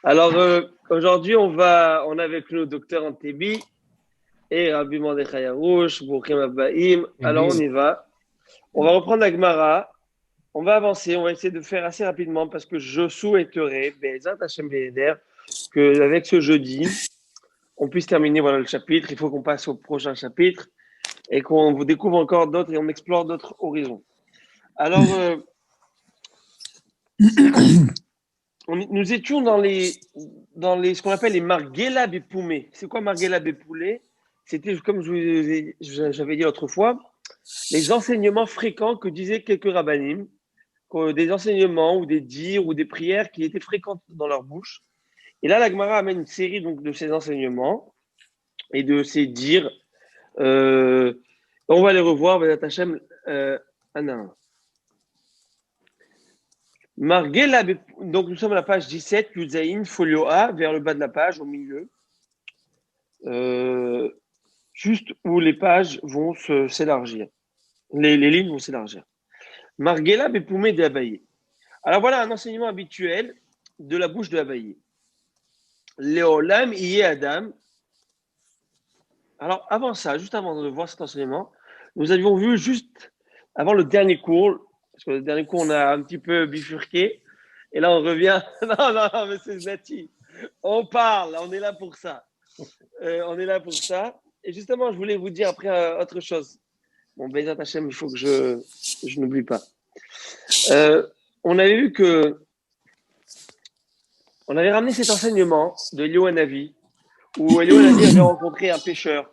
Alors, aujourd'hui, on est avec le docteur Antebi et Rabbi Mordechai Harouche, Brouchim Abbaïm. Alors, on Mhm. y va. On va reprendre la Gemara. On va avancer. On va essayer de faire assez rapidement parce que je souhaiterais, Be'ezat Hashem Be'eder, que avec ce jeudi, on puisse terminer voilà, le chapitre. Il faut qu'on passe au prochain chapitre et qu'on vous découvre encore d'autres et on explore d'autres horizons. Alors, nous étions dans ce qu'on appelle les Margela Bepoumé. C'est quoi Margela Bepoulé? C'était, comme j'avais dit autrefois, les enseignements fréquents que disaient quelques rabbinim, des enseignements ou des dires ou des prières qui étaient fréquentes dans leur bouche. Et là, la Gemara amène une série donc, de ces enseignements et de ces dires. Euh, on va les revoir, Bezat Hashem, un à un. Margela, donc nous sommes à la page 17, Yuzaïn, folio A, vers le bas de la page, au milieu. Euh, juste où les pages vont s'élargir. Les lignes vont s'élargir. Margela Bepoumé de Abaye. Alors voilà un enseignement habituel de la bouche de Abaye. Léolam Iye Adam. Alors avant ça, juste avant de voir cet enseignement, nous avions vu juste avant le dernier cours, parce que le dernier cours on a un petit peu bifurqué, et là on revient. Non, non, mais c'est Zati. On parle, on est là pour ça. On est là pour ça. Et justement, je voulais vous dire après autre chose. Bon, Bezat Hashem, il faut que je n'oublie pas. Euh, on avait vu que on avait ramené cet enseignement de Elio Hanavi, où Elio Hanavi avait rencontré un pêcheur.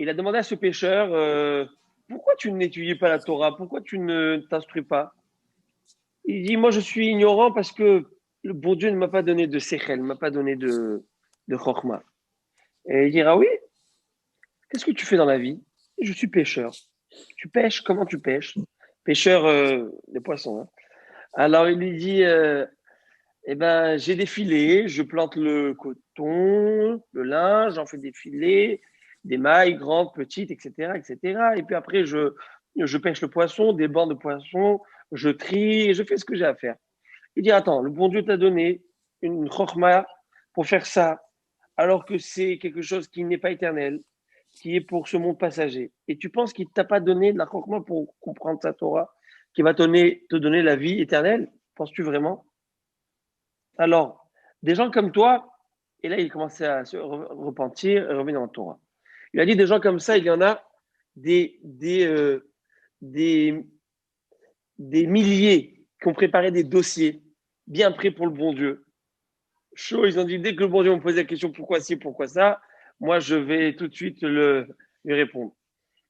Il a demandé à ce pêcheur pourquoi tu n'étudies pas la Torah, pourquoi tu ne t'instruis pas. Il dit moi je suis ignorant parce que le bon Dieu ne m'a pas donné de sechel, ne m'a pas donné de chorma. Et il dira oui, qu'est-ce que tu fais dans la vie? Je suis pêcheur. Tu pêches, comment tu pêches? Pêcheur des poissons. Hein. Alors il lui dit eh ben, j'ai des filets, je plante le coton, le linge, j'en fais des filets, des mailles grandes, petites, etc., etc. Et puis après, je pêche le poisson, des bancs de poissons, je trie, et je fais ce que j'ai à faire. Il dit, attends, le bon Dieu t'a donné une chorma pour faire ça, alors que c'est quelque chose qui n'est pas éternel, qui est pour ce monde passager. Et tu penses qu'il ne t'a pas donné de la chorma pour comprendre sa Torah, qui va te donner la vie éternelle? Penses-tu vraiment? Alors, des gens comme toi, et là il commençait à se repentir et revenir dans le Torah. Il a dit des gens comme ça, il y en a des, des, euh, des, des milliers qui ont préparé des dossiers bien prêts pour le bon Dieu. Chaud, ils ont dit dès que le bon Dieu me pose la question pourquoi ci, pourquoi ça, moi je vais tout de suite lui répondre.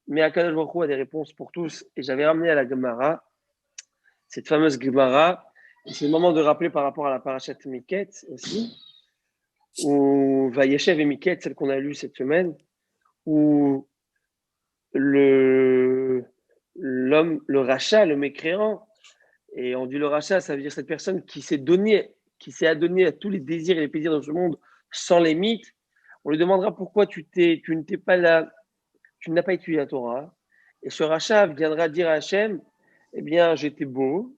Mais Akadosh Baruch Hu a des réponses pour tous. Et j'avais ramené à la Gemara, cette fameuse Gemara, c'est le moment de rappeler par rapport à la parachat Miket aussi, où Vayeshev et Miket, celle qu'on a lue cette semaine, où le l'homme, le rachat, le mécréant, et on dit le rachat, ça veut dire cette personne qui s'est adonnée à tous les désirs et les plaisirs de ce monde sans limite. On lui demandera pourquoi tu ne t'es pas là, tu n'as pas étudié la Torah. Et ce rachat viendra dire à Hachem, eh bien, j'étais beau,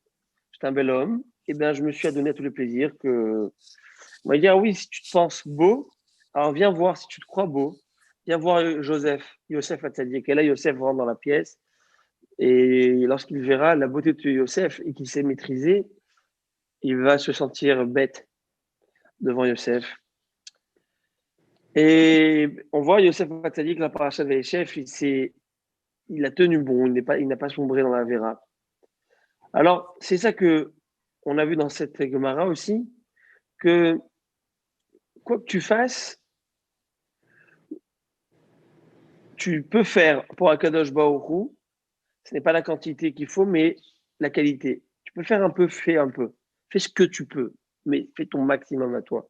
j'étais un bel homme, eh bien, je me suis adonné à tous les plaisirs que on va dire oui, si tu te penses beau, alors viens voir si tu te crois beau. Viens voir Yosef Hatzadik. Et là, Yosef rentre dans la pièce. Et lorsqu'il verra la beauté de Yosef et qu'il sait maîtriser, il va se sentir bête devant Yosef. Et on voit Yosef Hatzadik, la paracha de Yosef, il a tenu bon, il n'a pas sombré dans la Vera. Alors, c'est ça que on a vu dans cette Gemara aussi, que quoi que tu fasses, tu peux faire pour Akadosh Baruch ce n'est pas la quantité qu'il faut, mais la qualité. Tu peux faire un peu, fais un peu. Fais ce que tu peux, mais fais ton maximum à toi.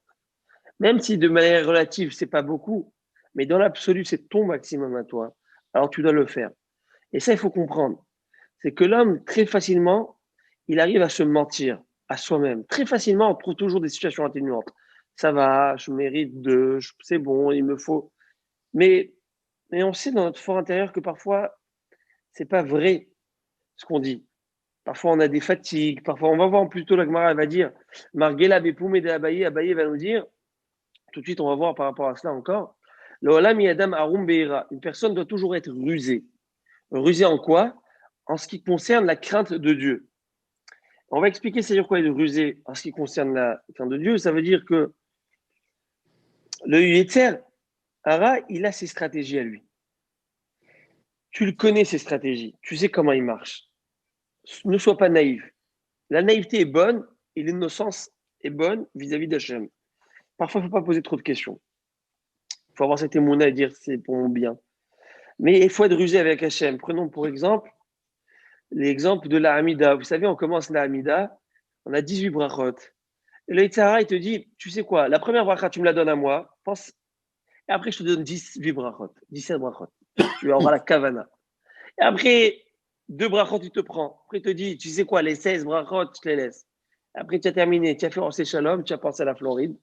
Même si de manière relative, c'est pas beaucoup, mais dans l'absolu, c'est ton maximum à toi. Alors tu dois le faire. Et ça, il faut comprendre. C'est que l'homme, très facilement, il arrive à se mentir à soi-même. Très facilement, on trouve toujours des situations atténuantes. Ça va, je mérite c'est bon, il me faut. Mais, mais on sait dans notre fort intérieur que parfois, c'est pas vrai ce qu'on dit. Parfois, on a des fatigues. Parfois, on va voir plutôt la Gemara, elle va dire Margela Bepoumé de Abaye. Abaye va nous dire, tout de suite, on va voir par rapport à cela encore. Le Olam Yadam Arum Beira. Une personne doit toujours être rusée. Rusée en quoi? En ce qui concerne la crainte de Dieu. On va expliquer c'est-à-dire quoi être rusé en ce qui concerne la crainte de Dieu. Ça veut dire que le Yetzer Hara, il a ses stratégies à lui. Tu le connais, ses stratégies. Tu sais comment il marche. Ne sois pas naïf. La naïveté est bonne et l'innocence est bonne vis-à-vis d'Hachem. Parfois, il ne faut pas poser trop de questions. Il faut avoir cette émouna et dire c'est pour mon bien. Mais il faut être rusé avec Hachem. Prenons pour exemple l'exemple de la Hamida. Vous savez, on commence la Hamida, on a 18 brachot. Et le Yitzhara, il te dit, tu sais quoi, la première bracha, tu me la donnes à moi, pense, et après, je te donne 18 brachot, 17 brachot. Tu auras la kavana. Et après, 2 brachot, tu te prends. Après, il te dit, tu sais quoi, les 16 brachot, je te les laisse. Après, tu as terminé, tu as fait Orse Shalom, tu as pensé à la Floride,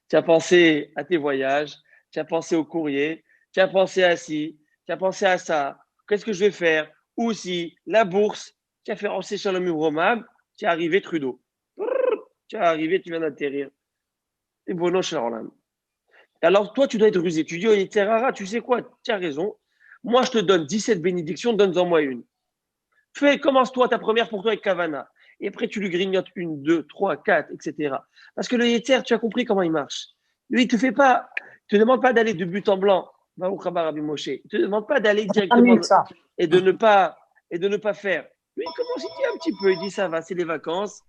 tu as pensé à tes voyages, tu as pensé au courrier, tu as pensé à ci, tu as pensé à ça. Qu'est-ce que je vais faire? Ou si la bourse, tu as fait Orse Shalom Ubromam, tu es arrivé Trudeau. Tu es arrivé, tu viens d'atterrir. Et bon, Shalom. Alors, toi, tu dois être rusé. Tu dis, oh, Terrara, tu sais quoi? Tu as raison. Moi, je te donne 17 bénédictions, donne-en moi une. Commence-toi ta première pour toi avec Kavana. Et après, tu lui grignotes 1, 2, 3, 4, etc. Parce que le Yetzer, tu as compris comment il marche. Lui, il te fait pas, il te demande pas d'aller de but en blanc. Il te demande pas d'aller directement et de ne pas faire. Lui, il commence, il dit un petit peu, il dit ça va, c'est les vacances.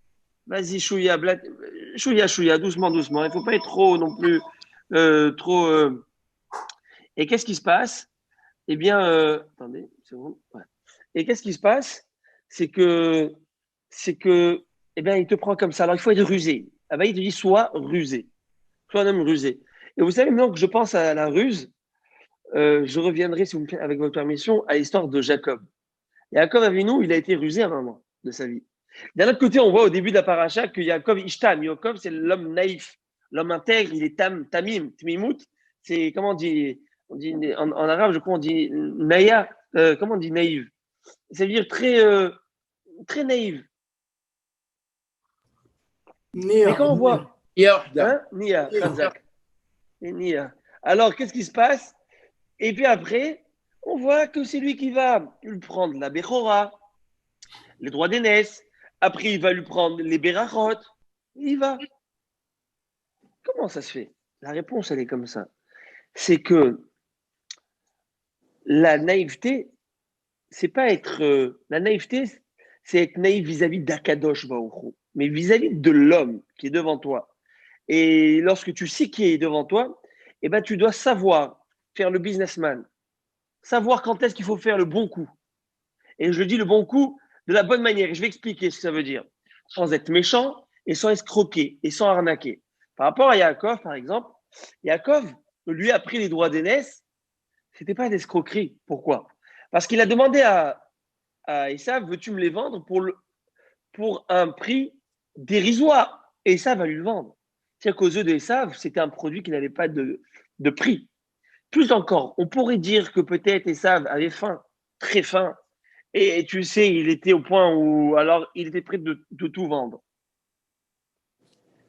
Vas-y, chouïa, chouïa, doucement, doucement. Il ne faut pas être trop non plus, trop. Et qu'est-ce qui se passe? Eh bien, attendez, c'est bon. Ouais. Et qu'est-ce qui se passe? C'est que, eh bien, il te prend comme ça. Alors, il faut être rusé. Ah ben, il te dit, sois rusé. Sois un homme rusé. Et vous savez, maintenant que je pense à la ruse, je reviendrai, si vous me, avec votre permission, à l'histoire de Jacob. Jacob Avinu, il a été rusé à un moment de sa vie. D'un autre côté, on voit au début de la paracha que Jacob Ishtam. Jacob, c'est l'homme naïf, l'homme intègre, il est tamim, tmimout. C'est, comment on dit en arabe, je crois, on dit naya, comment on dit naïve? Ça veut dire très naïve. Mais quand on voit. Hein, Nia, Khazak. Nia. Alors, qu'est-ce qui se passe? Et puis après, on voit que c'est lui qui va lui prendre la Bechora, les droits d'aînesse. Après, il va lui prendre les Berachot. Il va. Comment ça se fait? La réponse, elle est comme ça. C'est que la naïveté, c'est pas être. La naïveté, c'est être naïf vis-à-vis d'Akadosh Baruch, mais vis-à-vis de l'homme qui est devant toi. Et lorsque tu sais qui est devant toi, eh ben, tu dois savoir faire le businessman, savoir quand est-ce qu'il faut faire le bon coup. Et je dis le bon coup de la bonne manière. Et je vais expliquer ce que ça veut dire. Sans être méchant et sans escroquer et sans arnaquer. Par rapport à Yaakov, par exemple, Yaakov, lui, a pris les droits d'aînesse. Ce n'était pas une escroquerie. Pourquoi? Parce qu'il a demandé à Esav, veux-tu me les vendre pour un prix dérisoire? Et Esav va lui le vendre. C'est-à-dire qu'aux yeux d'Esav, c'était un produit qui n'avait pas de prix. Plus encore, on pourrait dire que peut-être Esav avait faim, très faim, et tu sais, il était au point où, alors, il était prêt de tout vendre.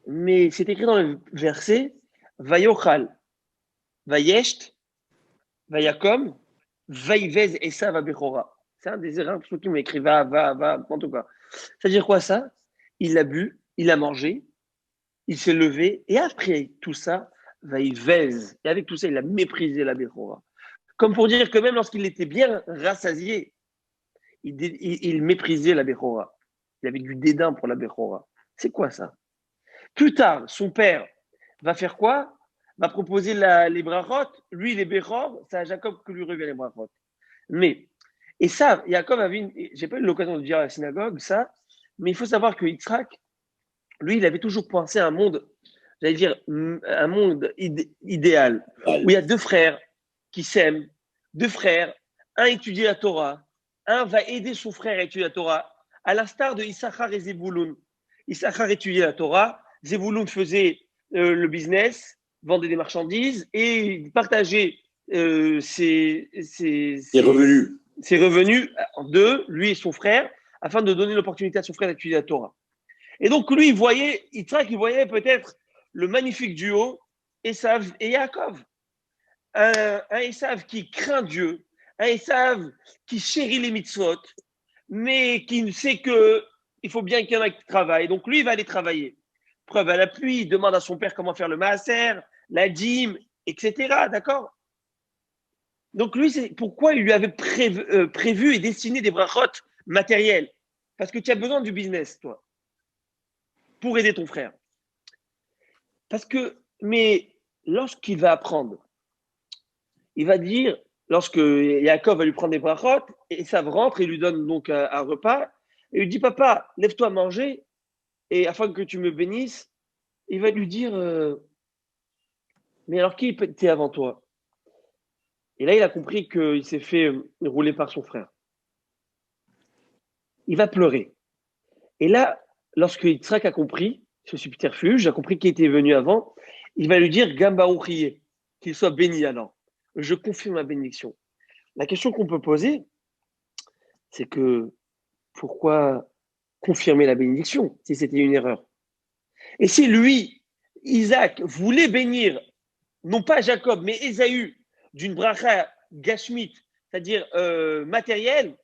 Mais c'est écrit dans le verset, Vayochal, Vayesht, Vayakom, Vaivez Esav Abechora. C'est un des erreurs qui m'ont écrit va, en tout cas. C'est-à-dire quoi ça? Il a bu, il a mangé, il s'est levé, et après tout ça, Vaivez. Et avec tout ça, il a méprisé la Bechora. Comme pour dire que même lorsqu'il était bien rassasié, il méprisait la Bechora. Il avait du dédain pour la Bechora. C'est quoi ça? Plus tard, son père va faire quoi? Va proposer les brachot. Lui, les Bechor, c'est à Jacob que lui revient les brachot. Mais, et ça, Jacob avait j'ai pas eu l'occasion de dire à la synagogue ça, mais il faut savoir que Yitzhak, lui, il avait toujours pensé à un monde, j'allais dire, un monde idéal, où il y a 2 frères qui s'aiment, 2 frères, un étudie la Torah, un va aider son frère à étudier la Torah, à l'instar de Issachar et Zebulun. Issachar étudiait la Torah, Zebulun faisait le business, vendait des marchandises et partageait ses revenus en deux, lui et son frère, afin de donner l'opportunité à son frère d'étudier la Torah. Et donc, lui, il voyait peut-être le magnifique duo Esav et Yaakov. Un Esav qui craint Dieu, un Esav qui chérit les mitzvot, mais qui sait qu'il faut bien qu'il y en ait qui travaillent. Donc, lui, il va aller travailler. Preuve à la pluie, il demande à son père comment faire le maaser, la dîme, etc. D'accord? Donc, lui, c'est pourquoi il lui avait prévu et destiné des brachot matériels. Parce que tu as besoin du business, toi, pour aider ton frère. Mais lorsqu'il va apprendre, il va dire, lorsque Yaakov va lui prendre des brachot, et ça rentre et lui donne donc un repas, et lui dit, papa, lève-toi à manger, et afin que tu me bénisses, il va lui dire, mais alors qui était avant toi? Et là, il a compris qu'il s'est fait rouler par son frère. Il va pleurer. Et là, lorsque Yitzhak a compris ce subterfuge, a compris qui était venu avant, il va lui dire Gamba Ouchiye, qu'il soit béni alors. Je confirme ma bénédiction. La question qu'on peut poser, c'est que pourquoi confirmer la bénédiction si c'était une erreur? Et si lui, Isaac, voulait bénir non pas Jacob, mais Ésaü d'une bracha gashmit, c'est-à-dire matérielle,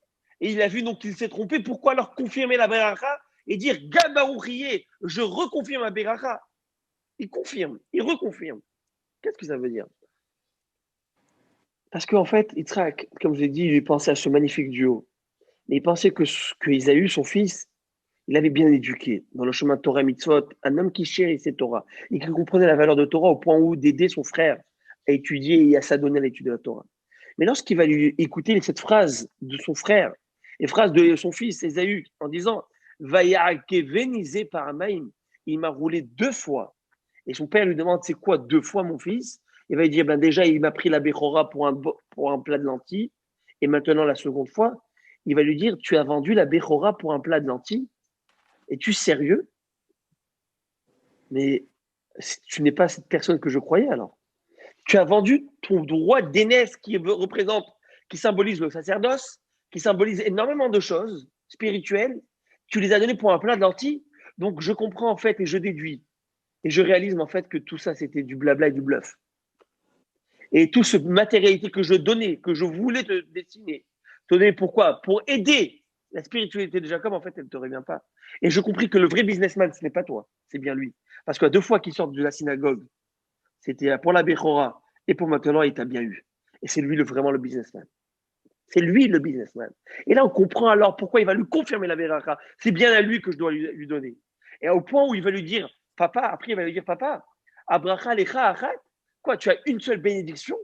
et il a vu donc qu'il s'est trompé, pourquoi alors confirmer la bracha et dire Gabaourié, je reconfirme la bracha? Il confirme, il reconfirme. Qu'est-ce que ça veut dire? Parce qu'en fait, Yitzhak, comme je l'ai dit, il pensait à ce magnifique duo. Mais il pensait que Ésaü, son fils, il avait bien éduqué dans le chemin de Torah Mitzvot, un homme qui chérissait Torah et qui comprenait la valeur de Torah au point où d'aider son frère à étudier et à s'adonner à l'étude de la Torah. Mais lorsqu'il va lui écouter cette phrase de son frère et phrase de son fils Ésaü en disant Vayakevenisé par Maïm, il m'a roulé 2 fois. Et son père lui demande c'est quoi 2 fois mon fils? Il va lui dire ben déjà il m'a pris la Bechora pour un plat de lentilles et maintenant la seconde fois il va lui dire tu as vendu la Bechora pour un plat de lentilles. Es-tu sérieux? Mais tu n'es pas cette personne que je croyais alors. Tu as vendu ton droit d'aînesse qui symbolise le sacerdoce, qui symbolise énormément de choses spirituelles. Tu les as donnés pour un plat de lentilles. Donc je comprends en fait et je déduis. Et je réalise en fait que tout ça c'était du blabla et du bluff. Et toute cette matérialité que je donnais, que je voulais te dessiner, te donner pourquoi? Pour aider la spiritualité de Jacob, en fait, elle ne te revient pas. Et je compris que le vrai businessman, ce n'est pas toi, c'est bien lui. Parce que 2 fois qu'il sort de la synagogue, c'était pour la Bechora et pour maintenant, il t'a bien eu. Et c'est lui vraiment le businessman. C'est lui le businessman. Et là, on comprend alors pourquoi il va lui confirmer la Beracha. C'est bien à lui que je dois lui donner. Et au point où il va lui dire, papa, après il va lui dire, papa, Abracha lecha achat, quoi, tu as une seule bénédiction?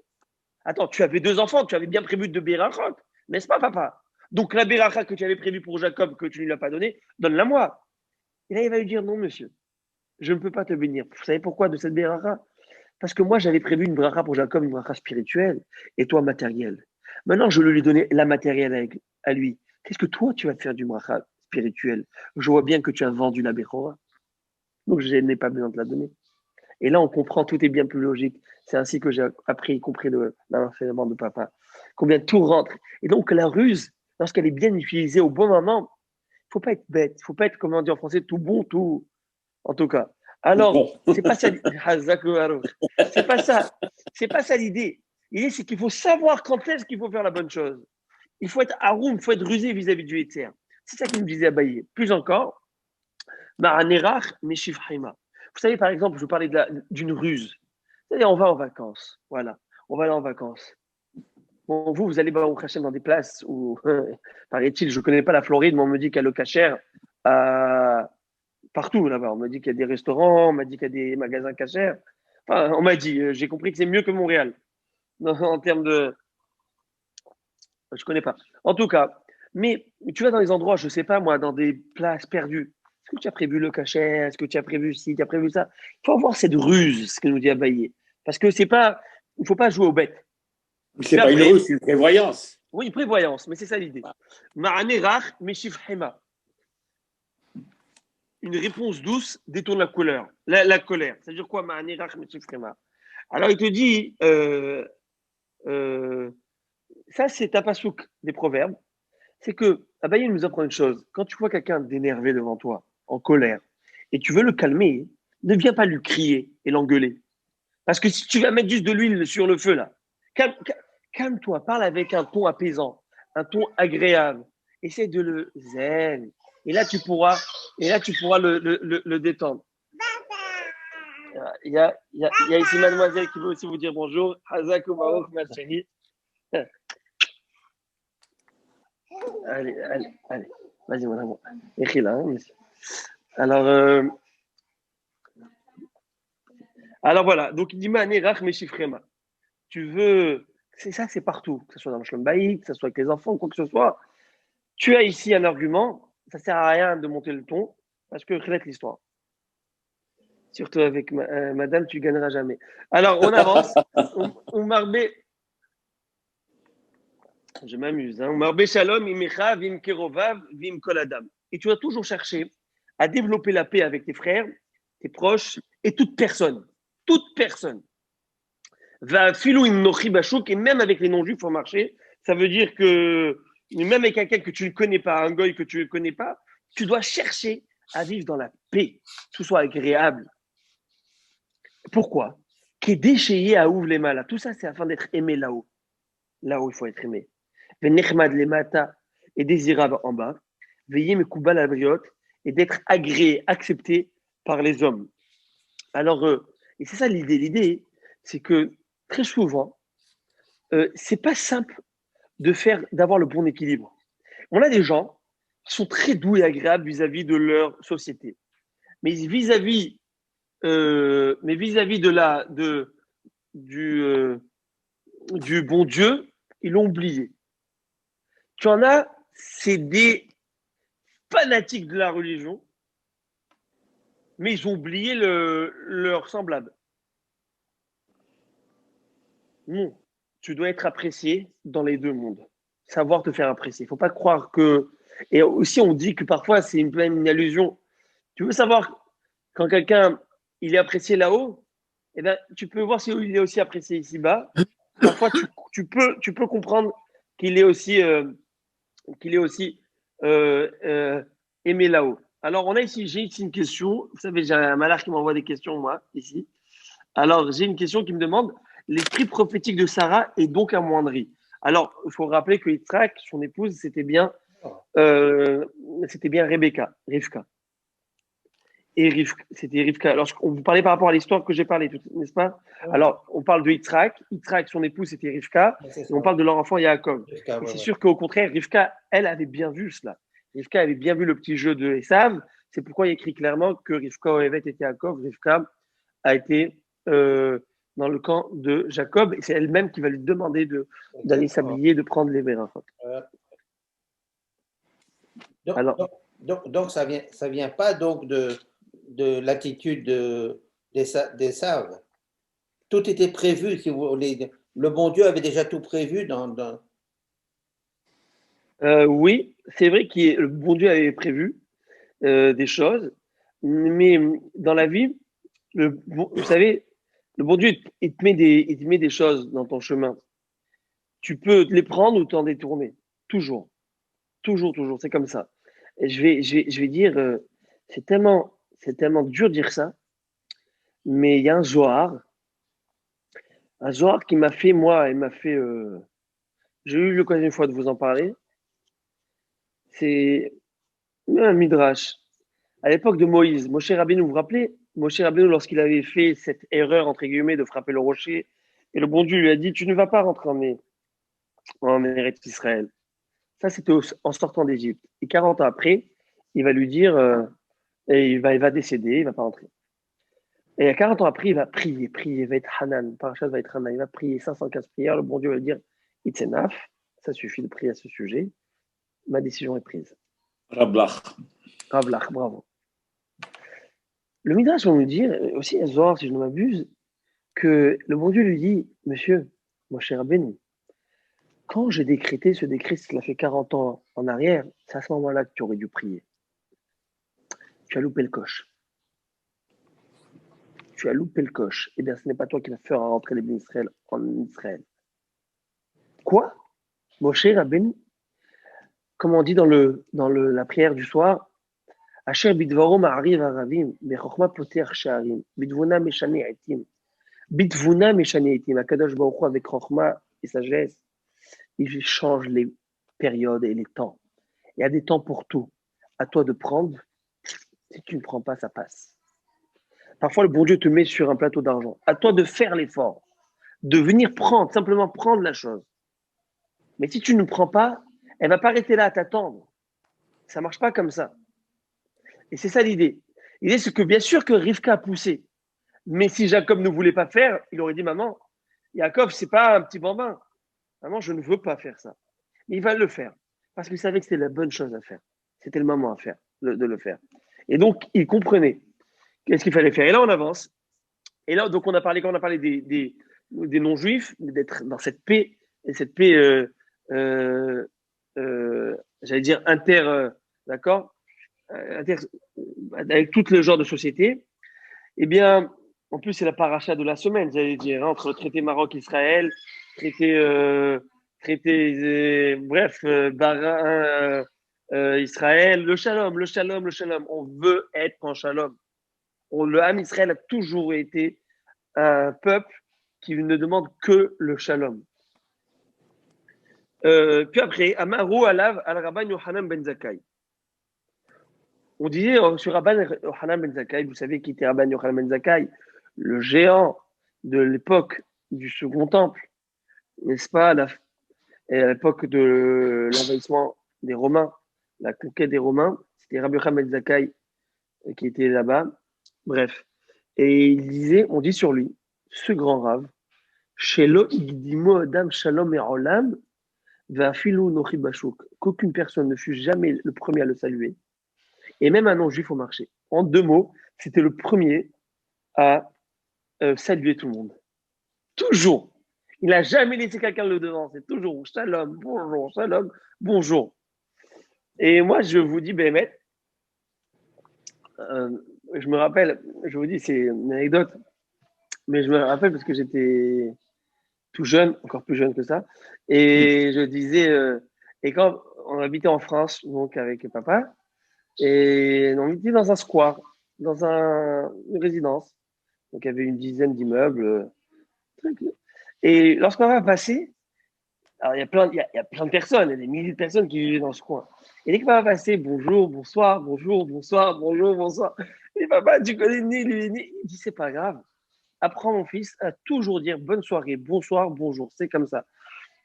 Attends, tu avais 2 enfants, tu avais bien prévu de Berachot, n'est-ce pas, papa? Donc la Beracha que tu avais prévue pour Jacob, que tu ne lui as pas donnée, donne-la moi. Et là, il va lui dire, non, monsieur, je ne peux pas te bénir. Vous savez pourquoi de cette Beracha? Parce que moi, j'avais prévu une bracha pour Jacob, une bracha spirituelle, et toi, matérielle. Maintenant, je lui ai donné la matérielle à lui. Qu'est-ce que toi, tu vas te faire du bracha spirituel? Je vois bien que tu as vendu la Bechora. Donc, je n'ai pas besoin de la donner. Et là, on comprend, tout est bien plus logique. C'est ainsi que j'ai appris, y compris l'enseignement de papa. Combien tout rentre. Et donc, la ruse, lorsqu'elle est bien utilisée au bon moment, il ne faut pas être bête. Il ne faut pas être, comme on dit en français, tout bon, tout. En tout cas. Alors, Bon. c'est pas ça. C'est pas ça. C'est pas ça l'idée. L'idée, c'est qu'il faut savoir quand est-ce qu'il faut faire la bonne chose. Il faut être haroum, il faut être rusé vis-à-vis du Ether. C'est ça qu'il me disait Abaye. Plus encore, Ma'anerach Meshivhaima. Vous savez, par exemple, je vous parlais d'une ruse. C'est-à-dire, on va en vacances. Voilà. On va aller en vacances. Bon, vous allez au Hachem dans des places où, paraît-il, je ne connais pas la Floride, mais on me dit qu'il y a le Kacher partout là-bas. On m'a dit qu'il y a des restaurants, on m'a dit qu'il y a des magasins cachers. Enfin, on m'a dit, j'ai compris que c'est mieux que Montréal en termes de. Je connais pas. En tout cas, mais tu vas dans des endroits, je sais pas moi, dans des places perdues. Est-ce que tu as prévu le cachet? Est-ce que tu as prévu ci, tu as prévu ça? Il faut avoir cette ruse, ce que nous dit Abaye. Parce que c'est pas, il faut pas jouer aux bêtes. C'est Mais pas une après, ruse, c'est une prévoyance. oui, prévoyance, mais c'est ça l'idée. Ma'anerach, meshif hema. Une réponse douce détourne la colère. Ça veut dire quoi, Ma'anerach, meshif hema? Alors il te dit, euh, ça c'est un pasouk des proverbes. c'est que Abaye nous apprend une chose. Quand tu vois quelqu'un d'énervé devant toi, en colère, et tu veux le calmer, ne viens pas lui crier et l'engueuler. Parce que si tu vas mettre juste de l'huile sur le feu, là, calme-toi, parle avec un ton apaisant, un ton agréable. Essaie de le zen. Et là, tu pourras le détendre. Il y a ici mademoiselle qui veut aussi vous dire bonjour. Hazak ou Baruch, ma chérie. Allez. Vas-y, madame. Écris là, hein, monsieur. Alors, alors voilà. Donc, il dit Mané Rach Meshifrema. Tu veux. C'est ça, c'est partout. Que ce soit dans le Shalom Bayit, que ce soit avec les enfants, quoi que ce soit. Tu as ici un argument. Ça sert à rien de monter le ton. Parce que relate l'histoire. Surtout avec madame, tu gagneras jamais. Alors, on avance. Oumar B. Je m'amuse. Hein. Oumar B. Shalom, Imecha, Vim Kerovav, Vim Koladam. Et tu vas toujours chercher à développer la paix avec tes frères, tes proches et toute personne. Toute personne. Va filou im nochi bachouk, et même avec les non-juifs au marché, ça veut dire que même avec quelqu'un que tu ne connais pas, un goy que tu ne connais pas, tu dois chercher à vivre dans la paix, que ce soit agréable. Pourquoi? Qui est déchayé à ouvre les malas. Tout ça, c'est afin d'être aimé là-haut. Là-haut, il faut être aimé. Venechmad les mata et désirable en bas. Veillez mes koubal à briotte et d'être agréé, accepté par les hommes. Alors, et c'est ça l'idée. L'idée, c'est que très souvent, c'est pas simple d'avoir le bon équilibre. On a des gens qui sont très doux et agréables vis-à-vis de leur société, mais vis-à-vis du bon Dieu, ils l'ont oublié. Tu en as, c'est des fanatiques de la religion, mais ils ont oublié leur semblable. Non, tu dois être apprécié dans les deux mondes. Savoir te faire apprécier. Il ne faut pas croire que. Et aussi, on dit que parfois, c'est une allusion. Tu veux savoir quand quelqu'un il est apprécié là-haut, eh ben, tu peux voir s'il est aussi apprécié ici-bas. Parfois, tu peux comprendre qu'il est aussi aimé là-haut. Alors, j'ai ici une question. Vous savez, j'ai un malard qui m'envoie des questions, moi, ici. Alors, j'ai une question qui me demande l'esprit prophétique de Sarah est donc amoindri. Alors, il faut rappeler que Yitzhak, son épouse, c'était bien Rivka. Et c'était Rivka. Alors, on vous parlait par rapport à l'histoire que j'ai parlé, n'est-ce pas? Alors, on parle de Yitzhak. Yitzhak, son épouse, c'était Rivka. Et on parle de leur enfant Yaakov. Et c'est sûr qu'au contraire, Rivka, elle avait bien vu cela. Rivka avait bien vu le petit jeu de Esav. C'est pourquoi il écrit clairement que Rivka avait été Yaakov. Rivka a été dans le camp de Jacob. Et c'est elle-même qui va lui demander d'aller s'habiller, de prendre les vérins. Donc, ça vient pas donc de l'attitude des Saves. Tout était prévu, si vous voulez. Le bon Dieu avait déjà tout prévu dans... Oui, c'est vrai que le bon Dieu avait prévu des choses, mais dans la vie, vous savez, le bon Dieu, il te met des choses dans ton chemin. Tu peux les prendre ou t'en détourner. Toujours. Toujours, toujours. C'est comme ça. Et je vais dire, c'est tellement dur de dire ça, mais il y a un Zohar qui m'a fait, moi, j'ai eu l'occasion une fois de vous en parler. C'est un midrash. À l'époque de Moïse, Moshe Rabbeinu, vous vous rappelez? Moshe Rabbeinu, lorsqu'il avait fait cette erreur, entre guillemets, de frapper le rocher, et le bon Dieu lui a dit, tu ne vas pas rentrer en Eretz Israël. Ça, c'était en sortant d'Égypte. Et 40 ans après, il va lui dire, et il va décéder, il va pas rentrer. Et 40 ans après, il va prier, il va être Hanan, Parachat va être Hanan, il va prier 515 prières, le bon Dieu va lui dire, it's enough, ça suffit de prier à ce sujet, ma décision est prise. Rablach. Rablach, bravo. Le Midrash va nous dire, aussi à Zohar, si je ne m'abuse, que le bon Dieu lui dit, monsieur, mon cher Rabbeinu, quand j'ai décrété ce décret, cela fait 40 ans en arrière, c'est à ce moment-là que tu aurais dû prier. Tu as loupé le coche. Tu as loupé le coche. Eh bien, ce n'est pas toi qui vas faire rentrer les bénis Israël en Israël. Quoi? Moshe Rabbeinu? comme on dit dans la prière du soir, Asher bidvaro ma'ariv aravim, bechokma poter sha'arim, bidvuna meshane etim, bidvuna meshane etim, Akadosh Baruch Hu, avec chokma et sagesse, il change les périodes et les temps. Il y a des temps pour tout. À toi de prendre. Si tu ne prends pas, ça passe. Parfois, le bon Dieu te met sur un plateau d'argent. À toi de faire l'effort, de venir prendre, simplement prendre la chose. Mais si tu ne prends pas, elle ne va pas rester là à t'attendre. Ça ne marche pas comme ça. Et c'est ça l'idée. L'idée, c'est que bien sûr que Rivka a poussé. Mais si Jacob ne voulait pas faire, il aurait dit, maman, Jacob, c'est pas un petit bambin. Maman, je ne veux pas faire ça. Mais il va le faire. Parce qu'il savait que c'était la bonne chose à faire. C'était le moment à faire, de le faire. Et donc, il comprenait qu'est-ce qu'il fallait faire. Et là, on avance. Et là, donc, quand on a parlé des non-juifs, d'être dans cette paix, et cette paix, j'allais dire, d'accord, avec tout le genre de société, eh bien, en plus, c'est la paracha de la semaine, j'allais dire, entre le traité Maroc-Israël, Bahreïn, Israël, le shalom, le shalom, le shalom. On veut être en shalom. Le Ham Israël a toujours été un peuple qui ne demande que le shalom. Puis après, Amaru Alav al Rabban Yohanan ben Zakkai. On disait sur Rabban Yohanan ben Zakkai, vous savez qui était Rabban Yohanan ben Zakkai, le géant de l'époque du Second Temple, n'est-ce pas, à l'époque de l'envahissement des Romains, la conquête des Romains, c'était Rabbi Yohanan ben Zakkai qui était là-bas. Bref. Et il disait, on dit sur lui, ce grand rave, Shelo igdimo adam shalom et olam, va'afilu nochi bashuk, qu'aucune personne ne fut jamais le premier à le saluer, et même un non-juif au marché. En 2 mots, c'était le premier à saluer tout le monde. Toujours. Il n'a jamais laissé quelqu'un le devant. C'est toujours shalom, bonjour. Et moi, je vous dis, Bémet, je me rappelle, je vous dis, c'est une anecdote, mais je me rappelle parce que j'étais tout jeune, encore plus jeune que ça, et je disais, et quand on habitait en France, donc avec papa, et on était dans un square, dans une résidence, donc il y avait une dizaine d'immeubles, et lorsqu'on va passer, alors il y a plein de personnes, il y a des milliers de personnes qui vivaient dans ce coin. Et dès que papa va passer, bonjour, bonsoir, bonjour, bonsoir, bonjour, bonsoir. Et papa, tu connais ni lui, ni. Il dit, c'est pas grave. Apprends mon fils à toujours dire bonne soirée, bonsoir, bonjour. C'est comme ça.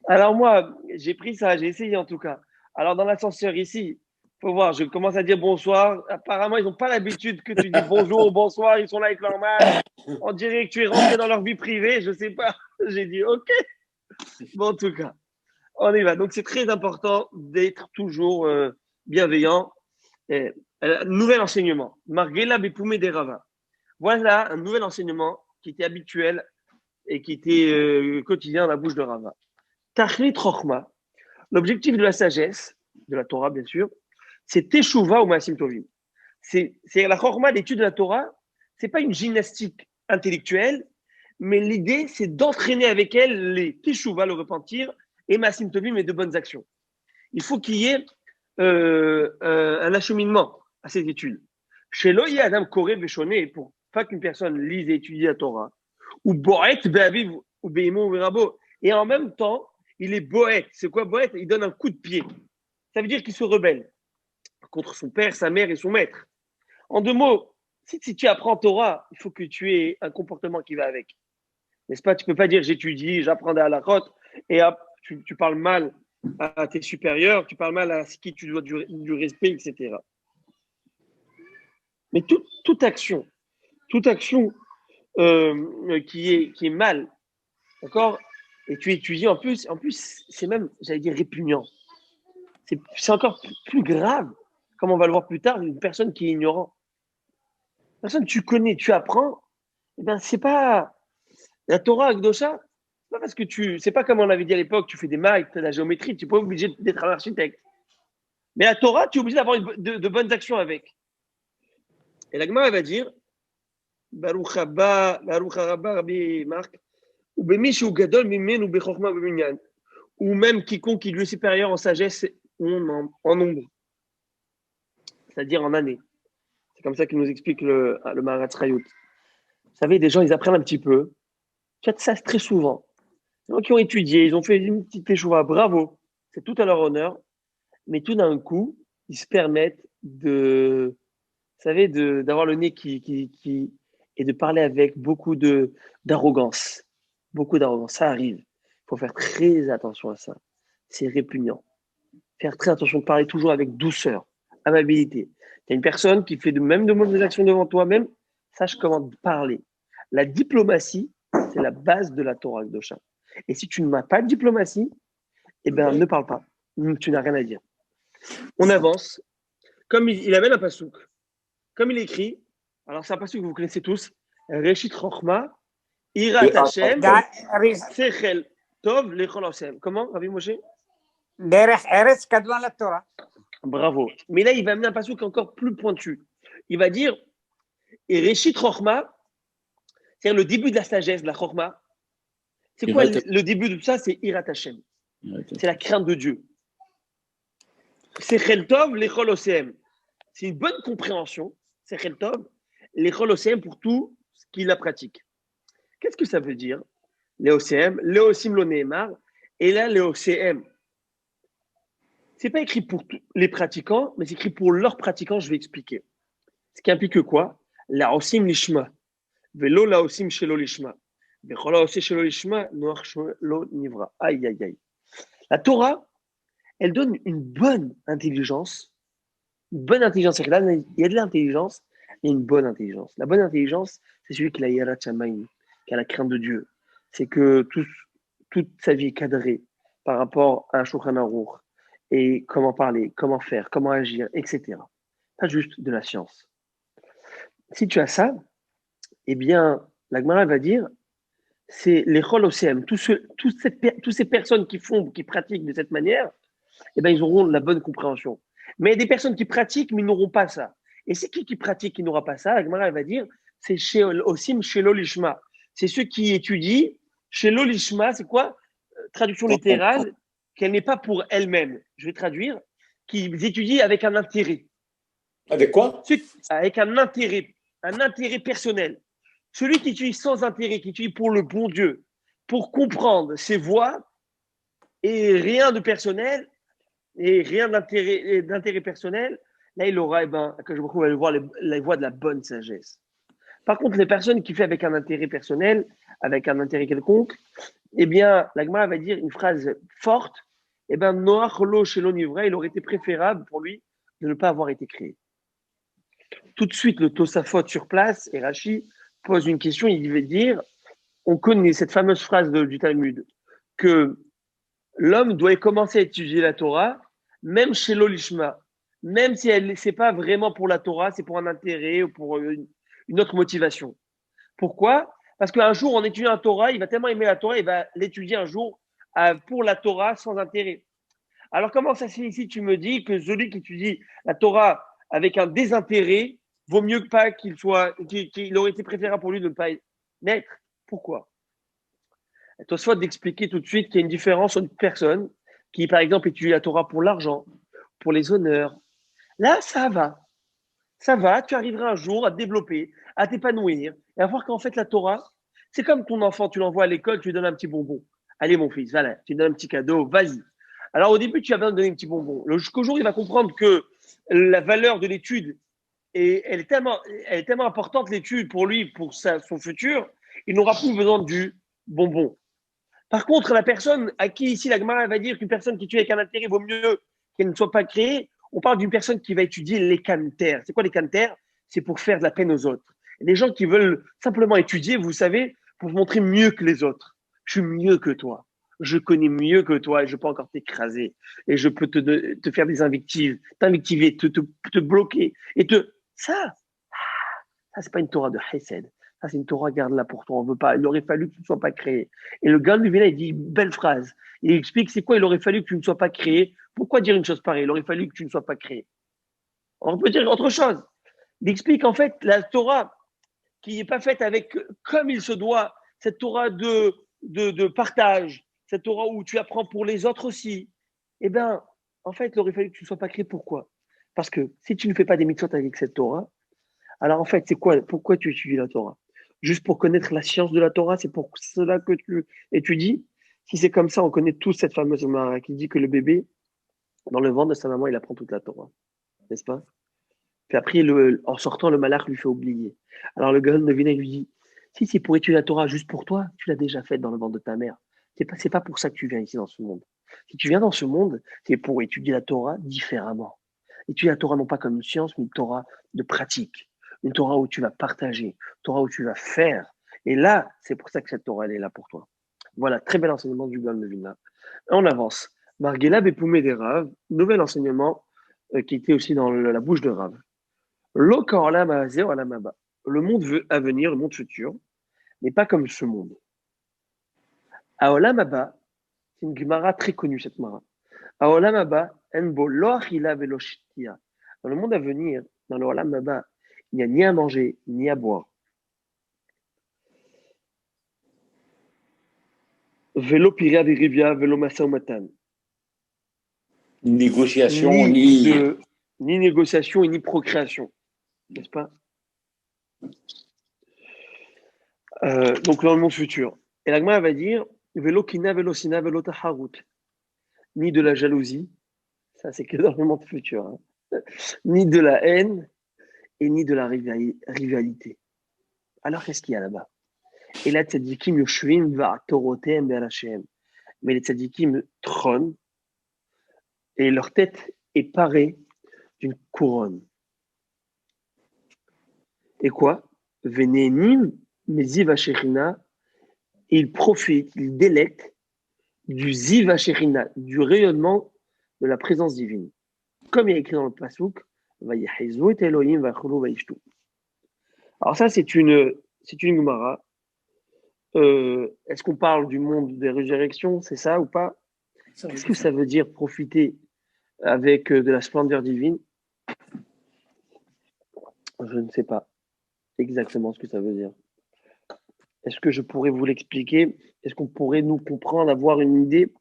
Alors moi, j'ai pris ça, j'ai essayé en tout cas. Alors dans l'ascenseur ici, faut voir, je commence à dire bonsoir. Apparemment, ils n'ont pas l'habitude que tu dis bonjour, bonsoir. Ils sont là avec leur masque. On dirait que tu es rentré dans leur vie privée. Je sais pas. J'ai dit OK. Bon, en tout cas. On y va. Donc, c'est très important d'être toujours bienveillant. Nouvel enseignement. Marghela Bepoumé des Rava. Voilà un nouvel enseignement qui était habituel et qui était quotidien dans la bouche de Rava. Tachlit Chochma. L'objectif de la sagesse, de la Torah bien sûr, c'est Teshuva ou Maasim Tovim. C'est la Chochma, l'étude de la Torah, c'est pas une gymnastique intellectuelle, mais l'idée, c'est d'entraîner avec elle les Teshuva, le repentir, et Maasim Tovim et de bonnes actions. Il faut qu'il y ait un acheminement à cette étude. Chez Loïe Adam Koré Véchoné, pour pas qu'une personne lise et étudie la Torah, ou Boët Be'aviv ou Be'imo ou Berabo, et en même temps, il est Boët. C'est quoi Boët? Il donne un coup de pied. Ça veut dire qu'il se rebelle contre son père, sa mère et son maître. En 2 mots, si tu apprends Torah, il faut que tu aies un comportement qui va avec. N'est-ce pas? Tu peux pas dire j'étudie, j'apprends des halakhot, et hop, tu parles mal à tes supérieurs, tu parles mal à qui tu dois du respect, etc. Mais toute action qui est mal, d'accord? Et tu étudies en plus, c'est même, j'allais dire, répugnant. C'est encore plus grave, comme on va le voir plus tard, une personne qui est ignorante. Personne que tu connais, tu apprends, eh ben, c'est pas la Torah Akdosha, c'est pas parce que c'est pas comme on avait dit à l'époque, tu fais des maths, de la géométrie, tu n'es pas obligé d'être un architecte. Mais la Torah, tu es obligé d'avoir de bonnes actions avec. Et la Gemara va dire, Baruch haba Rabbi Marc, ou même quiconque qui lui est supérieur en sagesse en nombre, c'est-à-dire en années. C'est comme ça qu'il nous explique le Maharatz Rayut. Vous savez, des gens, ils apprennent un petit peu. Tu as ça très souvent. Les gens qui ont étudié, ils ont fait une petite échouva, bravo, c'est tout à leur honneur. Mais tout d'un coup, ils se permettent vous savez, d'avoir le nez qui et de parler avec beaucoup d'arrogance. Beaucoup d'arrogance, ça arrive. Il faut faire très attention à ça. C'est répugnant. Faire très attention de parler toujours avec douceur, amabilité. Tu as une personne qui fait même de mauvaises actions devant toi-même, sache comment parler. La diplomatie, c'est la base de la Torah Kedosha. Et si tu n'as pas de diplomatie, eh ben, ne parle pas. Tu n'as rien à dire. On avance. Comme il amène un pasouk, comme il écrit, alors c'est un pasouk que vous connaissez tous, Reshit Chochma, Irat Hashem, Sechel Tov, Lechol Hashem. Comment, Rabbi Moshe? Derech Eretz Kadvan la Torah. Bravo. Mais là, il va amener un pasouk encore plus pointu. Il va dire, et Reshit Chochma, c'est-à-dire le début de la sagesse, de la Chochma. C'est quoi le début de tout ça? C'est Irat Hashem. C'est la crainte de Dieu. Sechel Tov, Lechol Hashem. C'est une bonne compréhension, Sechel Tov, Lechol Hashem pour tout ce qu'il la pratique. Qu'est-ce que ça veut dire? Léocm, Léosim lo Nehemar, et là Léocm. C'est pas écrit pour les pratiquants, mais c'est écrit pour leurs pratiquants, je vais expliquer. Ce qui implique quoi? Laosim lishma, velo laosim shelo lishma, vechol laosim shelo lishma, noach shelo nivra. Aïe, aïe, aïe. La Torah, elle donne une bonne intelligence. Une bonne intelligence, c'est que là, il y a de l'intelligence et une bonne intelligence. La bonne intelligence, c'est celui qui a la Yirat Shamayim, qui a la crainte de Dieu. C'est que toute sa vie est cadrée par rapport à un Shulchan Aruch et comment parler, comment faire, comment agir, etc. Pas juste de la science. Si tu as ça, eh bien, la Gemara va dire, c'est les Chol OCM, toutes ces personnes qui pratiquent de cette manière, eh bien, ils auront la bonne compréhension. Mais il y a des personnes qui pratiquent, mais ils n'auront pas ça. Et c'est qui pratique qui n'aura pas ça? La Gemara va dire, c'est Osim chez l'Olishma. C'est ceux qui étudient chez l'Olishma. C'est quoi? Traduction littérale, qu'elle n'est pas pour elle-même. Je vais traduire. Qui étudient avec un intérêt. Avec quoi? Avec un intérêt personnel. Celui qui étudie sans intérêt, qui étudie pour le bon Dieu, pour comprendre ses voies et rien de personnel, et rien d'intérêt personnel, là, il aura, que je me trouve, aller voir les voies de la bonne sagesse. Par contre, les personnes qui font avec un intérêt personnel, avec un intérêt quelconque, eh bien, la Gemara va dire une phrase forte, eh bien, Noach lo shelo nivra, il aurait été préférable pour lui de ne pas avoir été créé. Tout de suite, le Tosafot sur place, et Rashi pose une question, il veut dire, on connaît cette fameuse phrase du Talmud, que l'homme doit commencer à étudier la Torah, même chez l'Olishma, même si c'est pas vraiment pour la Torah, c'est pour un intérêt ou pour une autre motivation. Pourquoi? Parce qu'un jour, en étudiant la Torah, il va tellement aimer la Torah, il va l'étudier un jour pour la Torah sans intérêt. Alors, comment ça se fait ici? Tu me dis que celui qui étudie la Torah avec un désintérêt vaut mieux que pas qu'il aurait été préférable pour lui de ne pas naître. Pourquoi? Tosfot d'expliquer tout de suite qu'il y a une différence entre une personne qui, par exemple, étudie la Torah pour l'argent, pour les honneurs. Là, ça va. Ça va, tu arriveras un jour à te développer, à t'épanouir, et à voir qu'en fait, la Torah, c'est comme ton enfant, tu l'envoies à l'école, tu lui donnes un petit bonbon. Allez, mon fils, voilà, tu lui donnes un petit cadeau, vas-y. Alors, au début, tu as besoin de donner un petit bonbon. Jusqu'au jour, il va comprendre que la valeur de l'étude, elle est tellement importante, l'étude, pour lui, pour son futur, il n'aura plus besoin du bonbon. Par contre, la personne à qui ici la Gemara va dire qu'une personne qui tue avec un intérêt vaut mieux qu'elle ne soit pas créée, on parle d'une personne qui va étudier les cantaires. C'est quoi les cantaires? C'est pour faire de la peine aux autres. Et les gens qui veulent simplement étudier, vous savez, pour montrer mieux que les autres. Je suis mieux que toi. Je connais mieux que toi et je peux encore t'écraser. Et je peux te faire des invectives, t'invectiver, te bloquer. Ça, c'est pas une Torah de Hesed. Ça, c'est une Torah, garde-la pour toi. On veut pas. Il aurait fallu que tu ne sois pas créé. Et le gars, lui, il dit une belle phrase. Il explique c'est quoi, il aurait fallu que tu ne sois pas créé. Pourquoi dire une chose pareille? Il aurait fallu que tu ne sois pas créé. On peut dire autre chose. Il explique en fait la Torah qui n'est pas faite avec comme il se doit, cette Torah de partage, cette Torah où tu apprends pour les autres aussi. Eh bien, En fait, il aurait fallu que tu ne sois pas créé. Pourquoi? Parce que si tu ne fais pas des mitzvot avec cette Torah, alors en fait, c'est quoi? Pourquoi tu étudies la Torah? Juste pour connaître la science de la Torah, c'est pour cela que tu étudies. Si c'est comme ça, on connaît tous cette fameuse Gemara qui dit que le bébé, dans le ventre de sa maman, il apprend toute la Torah. N'est-ce pas? Puis après, en sortant, le malach lui fait oublier. Alors le Gaon de Vilna lui dit, si c'est pour étudier la Torah juste pour toi, tu l'as déjà faite dans le ventre de ta mère. C'est pas pour ça que tu viens ici dans ce monde. Si tu viens dans ce monde, c'est pour étudier la Torah différemment. Étudier la Torah non pas comme une science, mais une Torah de pratique. Une Torah où tu vas partager, une Torah où tu vas faire. Et là, c'est pour ça que cette Torah, elle est là pour toi. Voilà, très bel enseignement du Gaon de Vilna. On avance. Margela Bepoumé des Rav, nouvel enseignement qui était aussi dans la bouche de Rav. Le monde à venir, le monde futur, n'est pas comme ce monde. Aolam Haba, c'est une Gemara très connue, cette Gemara. Aolam Haba, enbo lo achila velo shtia. Dans le monde à venir, dans le Olam Haba, il n'y a ni à manger, ni à boire. Velo piria virivia, velo masa umatan. Négociation, Ni négociation et ni procréation. N'est-ce pas? Donc dans le monde futur. Et la Gemara va dire Velo kina, velo sina, velo taharut. Ni de la jalousie, ça c'est que dans le monde futur, hein. Ni de la haine et ni de la rivalité. Alors qu'est-ce qu'il y a là-bas? Et là, tzadikim yoshvim va'atorotem be'arashem. Mais les tzadikim trônent et leur tête est parée d'une couronne. Et quoi? Venenim meziv hashechina. Ils profitent, ils délectent du ziv hashechina, du rayonnement de la présence divine. Comme il y a écrit dans le Pasuk, Vayechizu et Elohim vachulu vaishtu. Alors ça, c'est une Gemara. Est-ce qu'on parle du monde des résurrections, c'est ça ou pas? Qu'est-ce que ça veut dire profiter avec de la splendeur divine? Je ne sais pas exactement ce que ça veut dire. Est-ce que je pourrais vous l'expliquer? Est-ce qu'on pourrait nous comprendre, avoir une idée?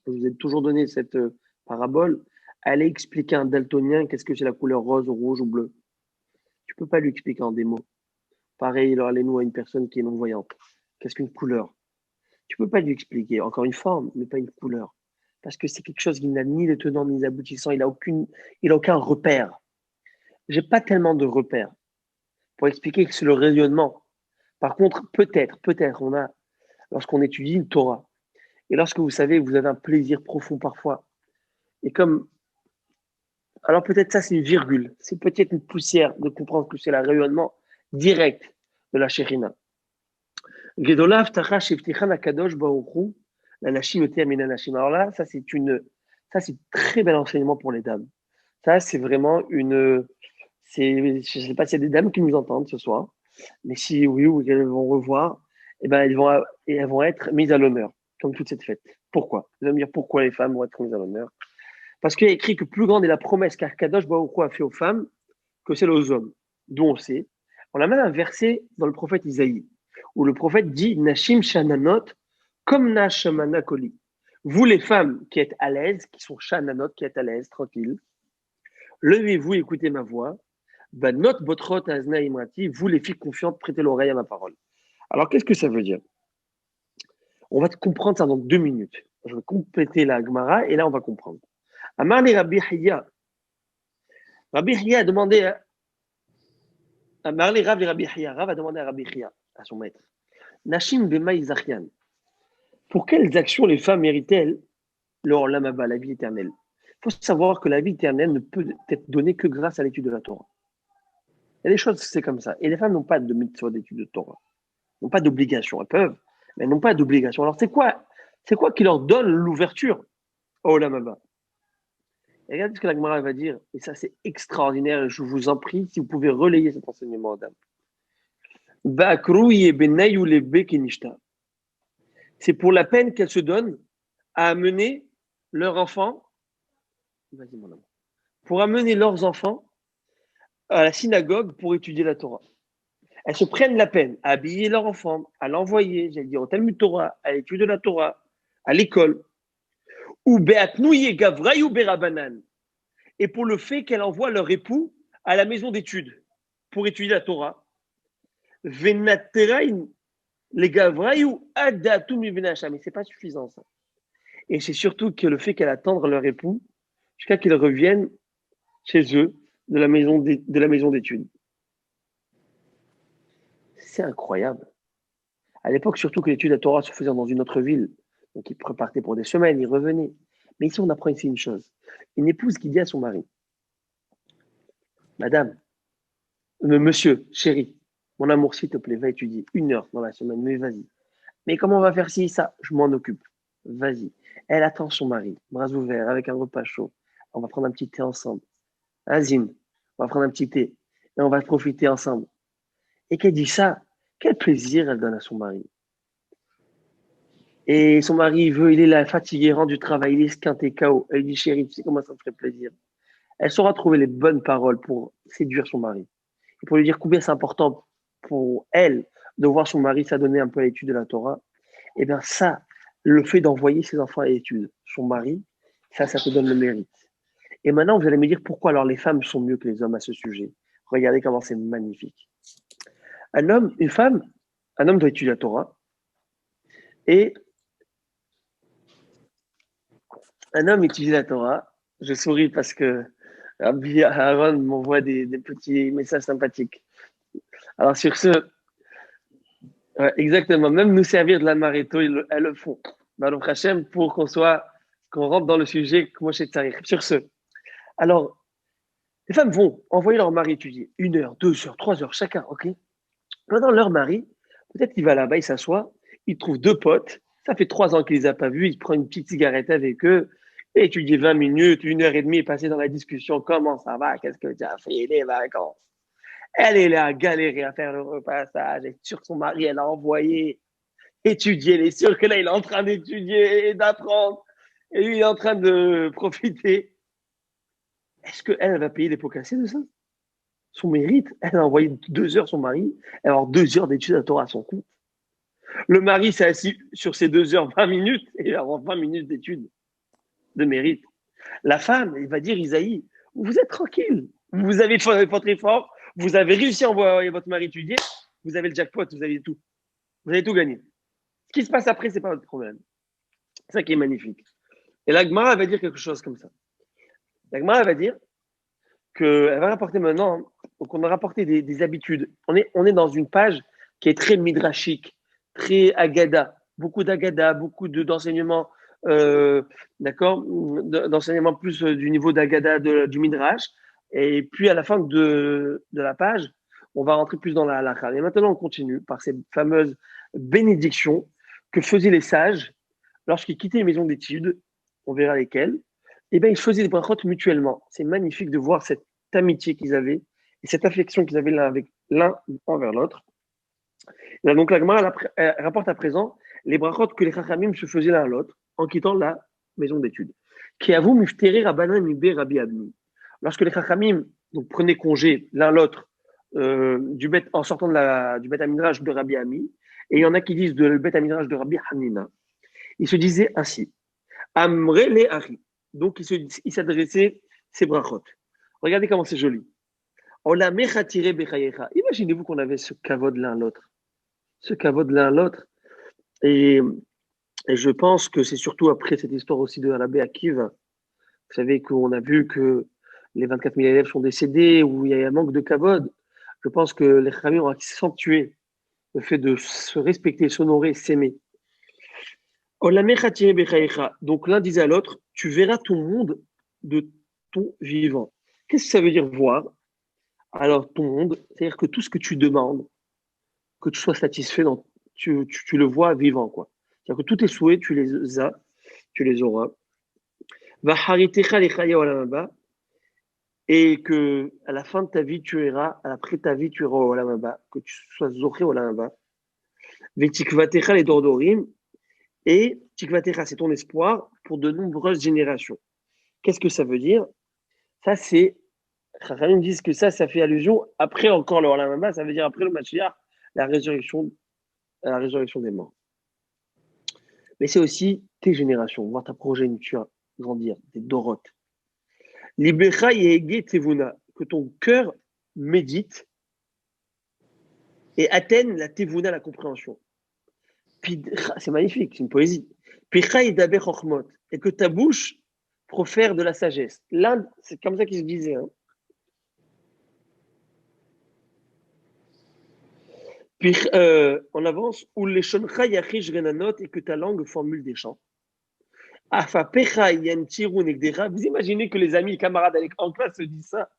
Je vous ai toujours donné cette parabole. Allez expliquer à un daltonien qu'est-ce que c'est la couleur rose, rouge ou bleu. Tu peux pas lui expliquer en des mots. Pareil, alors allez-nous à une personne qui est non-voyante. Qu'est-ce qu'une couleur? Tu peux pas lui expliquer. Encore une forme, mais pas une couleur. Parce que c'est quelque chose qui n'a ni les tenants ni les aboutissants. Il a aucun repère. J'ai pas tellement de repères pour expliquer que c'est le rayonnement. Par contre, peut-être, lorsqu'on étudie une Torah, et lorsque vous savez, vous avez un plaisir profond parfois, et comme, alors peut-être ça c'est une virgule, c'est peut-être une poussière de comprendre que c'est le rayonnement direct de la Shekhinah. Gedolav Tachash Eftichan Akadosh Baruchu, la Nashim Eter Min Nashim. Alors là, ça c'est très bel enseignement pour les dames. Ça c'est vraiment je sais pas s'il y a des dames qui nous entendent ce soir, mais si oui ou qu'elles vont revoir, eh ben elles vont être mises à l'honneur, comme toute cette fête. Pourquoi? Vous allez me dire pourquoi les femmes vont être mises à l'honneur? Parce qu'il y a écrit que plus grande est la promesse qu'Akadosh Baruch Hu a fait aux femmes que celle aux hommes. D'où on sait. On a même un verset dans le prophète Isaïe où le prophète dit Nashim Shananot comme Nashamana Koli. Vous les femmes qui êtes à l'aise, qui sont Shananot, qui êtes à l'aise, tranquille, levez-vous, écoutez ma voix. Banot Botrot Azna Imrati, vous les filles confiantes, prêtez l'oreille à ma parole. Alors qu'est-ce que ça veut dire? On va comprendre ça dans 2 minutes. Je vais compléter la Gemara et là on va comprendre. Amarli Rabbi Hiya. Rabbi Hiya a demandé Amarli Rav Rabbi Hiya. Rav a demandé à Rabbi Hiya, à son maître. Nashim Bema Izachian. Pour quelles actions les femmes méritent-elles leur lamaba, la vie éternelle? Il faut savoir que la vie éternelle ne peut être donnée que grâce à l'étude de la Torah. Il y a des choses, c'est comme ça. Et les femmes n'ont pas de mitzvah d'étude de Torah. N'ont pas d'obligation. Elles peuvent, mais elles n'ont pas d'obligation. Alors c'est quoi qui leur donne l'ouverture au lamaba? Et regardez ce que la Gemara va dire, et ça c'est extraordinaire, et je vous en prie, si vous pouvez relayer cet enseignement, dame. C'est pour la peine qu'elles se donnent à amener leur enfant, vas-y mon amour, pour amener leurs enfants à la synagogue pour étudier la Torah. Elles se prennent la peine à habiller leur enfant, à l'envoyer, j'allais dire, au Talmud Torah, à l'étude de la Torah, à l'école, ou be'atnouye gavraï ou berabanan. Et pour le fait qu'elle envoie leur époux à la maison d'études pour étudier la Torah. Venaterain les gavraï ou adatum mibenacham. Mais c'est pas suffisant ça. Et c'est surtout que le fait qu'elle attendre leur époux jusqu'à qu'ils reviennent chez eux de la maison d'études. C'est incroyable. À l'époque, surtout que l'étude de la Torah se faisait dans une autre ville. Donc, ils repartaient pour des semaines, ils revenaient. Mais ici, on apprend ici une chose. Une épouse qui dit à son mari, Madame, monsieur, chéri, mon amour, s'il te plaît, va étudier 1 heure dans la semaine, mais vas-y. Mais comment on va faire ci, ça? Je m'en occupe. Vas-y. Elle attend son mari, bras ouverts, avec un repas chaud. On va prendre un petit thé ensemble. Azim, on va prendre un petit thé et on va profiter ensemble. Et qu'elle dit ça, quel plaisir elle donne à son mari. Et son mari, il est là, fatigué, rendu du travail, il est esquinté, KO. Elle dit, chérie, tu sais comment ça me ferait plaisir. Elle saura trouver les bonnes paroles pour séduire son mari. Et pour lui dire combien c'est important pour elle de voir son mari s'adonner un peu à l'étude de la Torah. Et bien ça, le fait d'envoyer ses enfants à l'étude, son mari, ça te donne le mérite. Et maintenant, vous allez me dire pourquoi alors les femmes sont mieux que les hommes à ce sujet. Regardez comment c'est magnifique. Un homme doit étudier la Torah. Et un homme étudie la Torah. Je souris parce que Rabbi Aaron m'envoie des petits messages sympathiques. Alors sur ce, exactement, même nous servir de la marito, elles le font. Baruch Hashem, pour qu'on rentre dans le sujet, sur ce. Alors, les femmes vont envoyer leur mari étudier 1 heure, 2 heures, 3 heures chacun, ok? Pendant leur mari, peut-être qu'il va là-bas, il s'assoit, il trouve 2 potes, ça fait 3 ans qu'il les a pas vus, il prend une petite cigarette avec eux, et étudier 20 minutes, 1 heure et demie, et passer dans la discussion, comment ça va, qu'est-ce que tu as fait, les vacances. Elle est là à galérer à faire le repassage, elle est sûre que son mari, elle a envoyé étudier, elle est sûre que là, il est en train d'étudier et d'apprendre, et lui, il est en train de profiter. Est-ce qu'elle va payer les pots cassés de ça? Son mérite, elle a envoyé 2 heures son mari, elle va avoir 2 heures d'études à Torah à son compte. Le mari s'est assis sur ces 2 heures 20 minutes et il va avoir 20 minutes d'études de mérite. La femme, il va dire, Isaïe, vous êtes tranquille, vous avez fait votre effort, vous avez réussi à envoyer votre mari étudier, vous avez le jackpot, vous avez tout gagné. Ce qui se passe après, c'est pas votre problème. C'est ça qui est magnifique. Et la Gemara va dire quelque chose comme ça. La Gemara va dire qu'elle va rapporter maintenant, donc on a rapporté des habitudes. On est dans une page qui est très midrashique, très agada, beaucoup d'agada, beaucoup d'enseignements, d'accord, d'enseignements plus du niveau d'agada du midrash. Et puis à la fin de la page, on va rentrer plus dans la halakha. Et maintenant, on continue par ces fameuses bénédictions que faisaient les sages lorsqu'ils quittaient les maisons d'études. On verra lesquelles. Eh bien, ils faisaient des brachot mutuellement. C'est magnifique de voir cette amitié qu'ils avaient et cette affection qu'ils avaient l'un envers l'autre. Là, donc, la Gemara rapporte à présent les brachot que les chachamim se faisaient l'un à l'autre en quittant la maison d'études. Qui avoue miftere rabanan mibe Rabbi Abni. Lorsque les chachamim prenaient congé l'un l'autre en sortant du Bet Amidrash de Rabbi Ami, et il y en a qui disent de le Bet Amidrash de Rabbi Hanina, ils se disaient ainsi. Amre le Ari. Donc, il s'adressait ces brachot. Regardez comment c'est joli. Imaginez-vous qu'on avait ce kavod l'un à l'autre. Ce kavod l'un à l'autre. Et je pense que c'est surtout après cette histoire aussi de Rabbi Akiva. Vous savez qu'on a vu que les 24 000 élèves sont décédés, où il y a un manque de kavod. Je pense que les Khamim ont accentué le fait de se respecter, s'honorer, s'aimer. Donc l'un disait à l'autre, tu verras ton monde de ton vivant. Qu'est-ce que ça veut dire voir? Alors ton monde, c'est-à-dire que tout ce que tu demandes, que tu sois satisfait, tu le vois vivant, quoi. C'est-à-dire que tous tes souhaits, tu les auras. Et que à la fin de ta vie, tu iras, après ta vie, tu iras au Olamaba, que tu sois zoché au Olamaba. Vetikvatecha les dordorim. Et Tikvatecha, c'est ton espoir pour de nombreuses générations. Qu'est-ce que ça veut dire? Ça, c'est. Chachamim disent que ça fait allusion après encore le Olamaba, ça veut dire après le Mashiach, la résurrection des morts. mais c'est aussi tes générations, voir ta progéniture grandir, des dorotes. Libecha yehege tevuna, que ton cœur médite et atteigne la tevuna, la compréhension. C'est magnifique, c'est une poésie. Picha yedaber chochmot, et que ta bouche profère de la sagesse. L'Inde, c'est comme ça qu'il se disait. Hein. Puis, on avance, ou les shoncha yachish renanot, et que ta langue formule des chants. Afa pecha yantiru negdera. Vous imaginez que les amis, les camarades en classe se disent ça?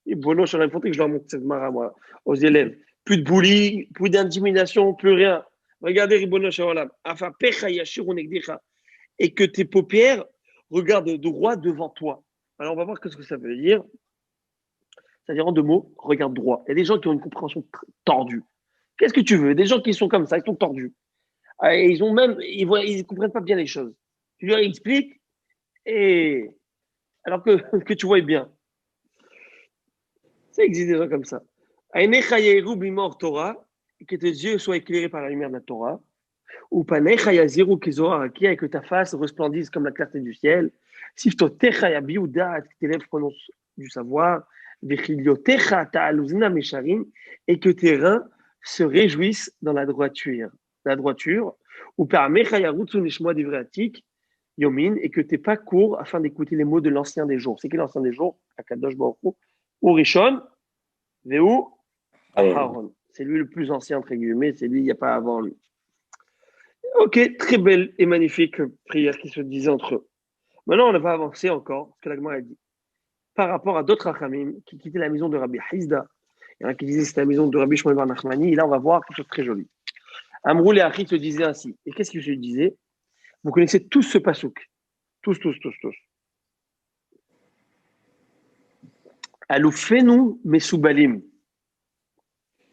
Et bon, je faut que je leur montre cette mara, moi, aux élèves. Plus de bullying, plus d'intimidation, plus rien. Regardez, Ribono Shaolam. Afa pecha yashiru negdera. Et que tes paupières regardent droit devant toi. Alors, on va voir ce que ça veut dire. C'est-à-dire, en 2 mots, regarde droit. Il y a des gens qui ont une compréhension tordue. Qu'est-ce que tu veux? Des gens qui sont comme ça, ils sont tordus. Et ils ne comprennent pas bien les choses. Tu leur expliques, et alors que tu vois bien. Ça existe des gens comme ça. Torah, que tes yeux soient éclairés par la lumière de la Torah. Ou et que ta face resplendisse comme la clarté du ciel. Que tes lèvres prononcent du savoir. Et que tes reins se réjouissent dans la droiture. Ou par Yomin, et que tes pas courts afin d'écouter les mots de l'ancien des jours. C'est qui l'ancien des jours? Akadosh Baruch Hu. Ou Rishon, Veu, Aaron. C'est lui le plus ancien, entre guillemets, c'est lui, il n'y a pas avant lui. Ok, très belle et magnifique prière qui se disait entre eux. Maintenant, on va avancer encore, ce que l'Agma a dit. Par rapport à d'autres Achamim qui quittaient la maison de Rabbi Hizda, il y en a qui disaient que c'était la maison de Rabbi Shmuel bar Nachmani, et là, on va voir quelque chose de très joli. Amrou et Achid se disaient ainsi. Et qu'est-ce qu'ils se disaient? Vous connaissez tous ce pasouk. Tous. Aloufenu mesoubalim. Vous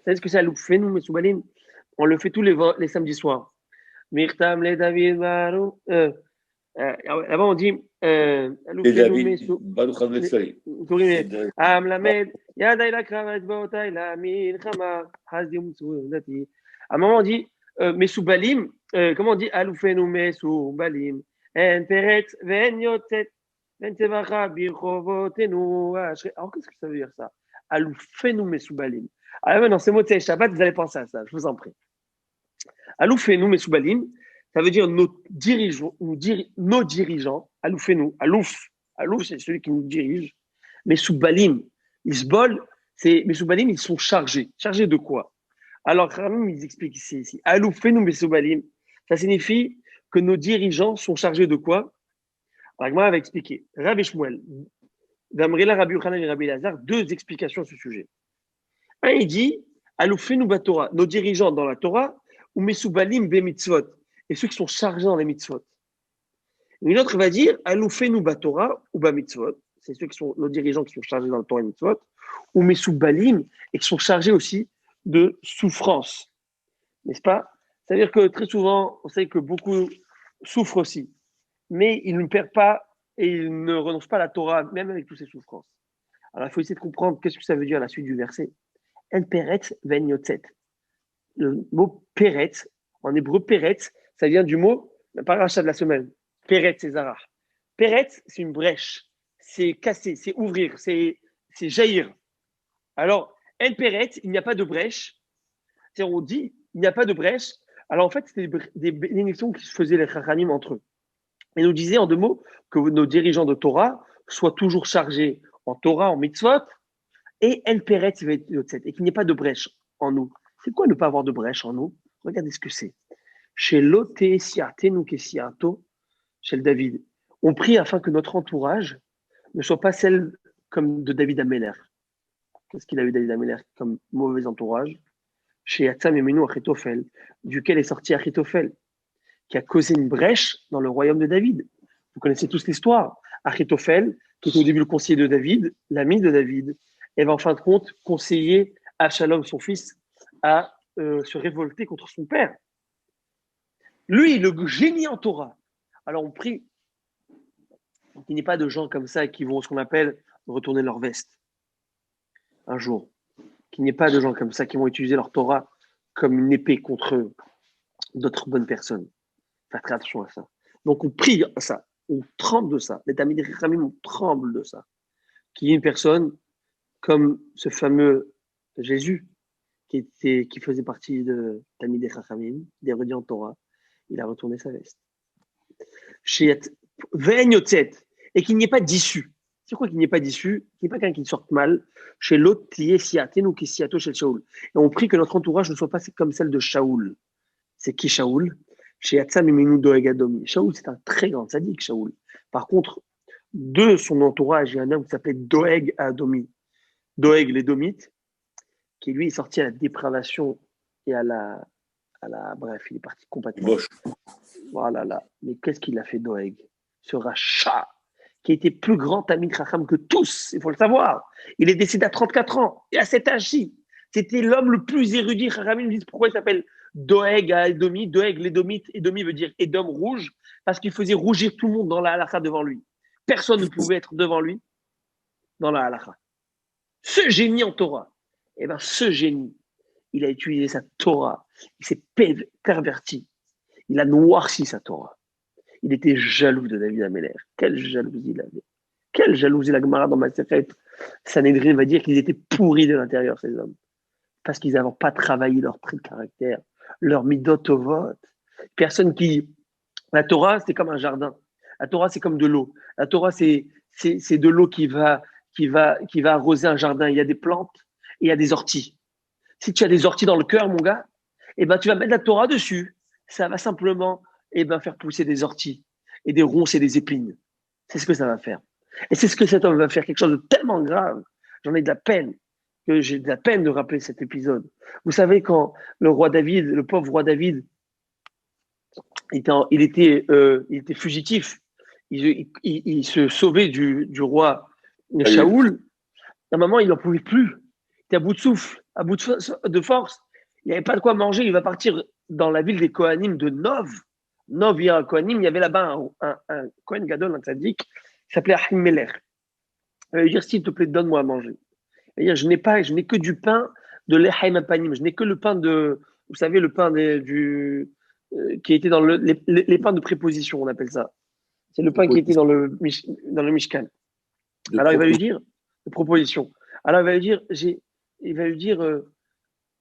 savez ce que c'est Aloufenu mesoubalim? On le fait tous les samedis soirs. Mirtam le David Barou. Là-bas, on dit Aloufenu mesoubalim. Am lamed. Yadai la kravat baotai la milchama. Hazdium tsuudati. À un moment, on dit mesoubalim. Comment on dit Aloufenu mesoubalim? En peret ven yotet. Alors, qu'est-ce que ça veut dire ça? Aloufenu mesoubalim. Alors, dans ces mots de Shabbat, vous allez penser à ça, je vous en prie. Aloufenu mesoubalim, ça veut dire nos dirigeants, Aloufenu, Alouf, c'est celui qui nous dirige. Mesoubalim, Isbol, mesoubalim, ils sont chargés. Chargés de quoi? Alors, Khamim, ils expliquent ici. Aloufenu mesoubalim, ça signifie que nos dirigeants sont chargés de quoi? Ragma va expliquer. Rabbi Shmuel, Damrila, Rabbi Yochanan et Rabbi Lazar, 2 explications sur ce sujet. Un, il dit, Aloufenu Batora, nos dirigeants dans la Torah, ou Mesoubalim be mitzvot, et ceux qui sont chargés dans les mitzvot. Une autre va dire, Aloufenu Batora, ou ba mitzvot, c'est ceux qui sont nos dirigeants qui sont chargés dans le Torah et mitzvot, ou Mesoubalim, et qui sont chargés aussi de souffrance. N'est-ce pas? C'est-à-dire que très souvent, on sait que beaucoup souffrent aussi. Mais il ne perd pas et il ne renonce pas à la Torah, même avec toutes ses souffrances. Alors, il faut essayer de comprendre qu'est-ce que ça veut dire à la suite du verset. En peret ven yotzet. Le mot peret, en hébreu, peret, ça vient du mot, le paracha de la semaine. Peret, c'est Zara. Peret, c'est une brèche. C'est casser, c'est ouvrir, c'est jaillir. Alors, en peret, il n'y a pas de brèche. C'est-à-dire, on dit, il n'y a pas de brèche. Alors, en fait, c'était des bénédictions qui se faisaient les chachamim entre eux. Et nous disait en 2 mots que nos dirigeants de Torah soient toujours chargés en Torah, en mitzvot, et El Peret, et qu'il n'y ait pas de brèche en nous. C'est quoi ne pas avoir de brèche en nous? Regardez ce que c'est. Chez Lote Siatenu Kesiato, chez le David, on prie afin que notre entourage ne soit pas celle comme de David Améler. Qu'est-ce qu'il a eu David Améler comme mauvais entourage? Chez Yatsam Emenu Achitophel, duquel est sorti Achitophel, qui a causé une brèche dans le royaume de David. Vous connaissez tous l'histoire. Achitophel, qui était au début le conseiller de David, l'ami de David, et va en fin de compte conseiller Absalom, son fils, à se révolter contre son père. Lui, le génie en Torah. Alors on prie qu'il n'y ait pas de gens comme ça qui vont, ce qu'on appelle, retourner leur veste un jour. Qu'il n'y ait pas de gens comme ça qui vont utiliser leur Torah comme une épée contre d'autres bonnes personnes. Faites très attention à ça. Donc, on prie à ça. On tremble de ça. Les Talmidei Chachamim, on tremble de ça. Qu'il y ait une personne comme ce fameux Jésus qui faisait partie de Talmidei Chachamim, d'érudits en Torah, il a retourné sa veste. Et qu'il n'y ait pas d'issue. C'est quoi qu'il n'y ait pas d'issue? Qu'il n'y ait pas quelqu'un qui sorte mal. Chez l'autre, qui est siaténou, qui est siato chez Shaoul. Et on prie que notre entourage ne soit pas comme celle de Shaoul. C'est qui Shaoul? Chez Yatsam Imenu Doeg Adomi. Shaoul, c'est un très grand sadique, Shaoul. Par contre, de son entourage, il y a un homme qui s'appelait Doeg Adomi. Doeg, l'édomite, qui lui est sorti à la dépravation et à la bref, il est parti complètement. Bosch. Voilà, là. Mais qu'est-ce qu'il a fait, Doeg? Ce rachat, qui était plus grand Talmid Chacham que tous, il faut le savoir. Il est décédé à 34 ans, et à cet âge-ci. C'était l'homme le plus érudit. Chachamim me dit pourquoi il s'appelle Doeg à Edomi. Doeg, l'édomite. Edomi veut dire Édom rouge, parce qu'il faisait rougir tout le monde dans la halakha devant lui. Personne ne pouvait être devant lui dans la halakha. Ce génie en Torah, eh bien, ce génie, il a utilisé sa Torah. Il s'est perverti. Il a noirci sa Torah. Il était jaloux de David Améler. Quelle jalousie il avait. Quelle jalousie la Gemara dans Masechet Sanhedrin va dire qu'ils étaient pourris de l'intérieur, ces hommes. Parce qu'ils n'avaient pas travaillé leur trait de caractère, leur midotovot. Personne qui... La Torah, c'est comme un jardin. La Torah, c'est comme de l'eau. La Torah, c'est de l'eau qui va arroser un jardin. Il y a des plantes et il y a des orties. Si tu as des orties dans le cœur, mon gars, eh ben, tu vas mettre la Torah dessus. Ça va simplement faire pousser des orties et des ronces et des épines. C'est ce que ça va faire. Et c'est ce que cet homme va faire, quelque chose de tellement grave. J'en ai de la peine, que j'ai de la peine de rappeler cet épisode. Vous savez, quand le roi David, le pauvre roi David, il était fugitif. Il se sauvait du roi Shaoul. À un moment, il n'en pouvait plus. Il était à bout de souffle, à bout de force. Il n'y avait pas de quoi manger. Il va partir dans la ville des Kohanim de Nov. Nov, il y a un Kohanim. Il y avait là-bas un Kohen Gadol, un tzaddik, qui s'appelait Ahimelech. Il va lui dire, s'il te plaît, donne-moi à manger. Il va dire, je n'ai que du pain de l'Echaim Apanim. Je n'ai que le pain de, vous savez, le pain qui était dans les pains de préposition, on appelle ça. C'est le pain qui était dans le Mishkan. Alors il va lui dire, de proposition. Alors il va lui dire,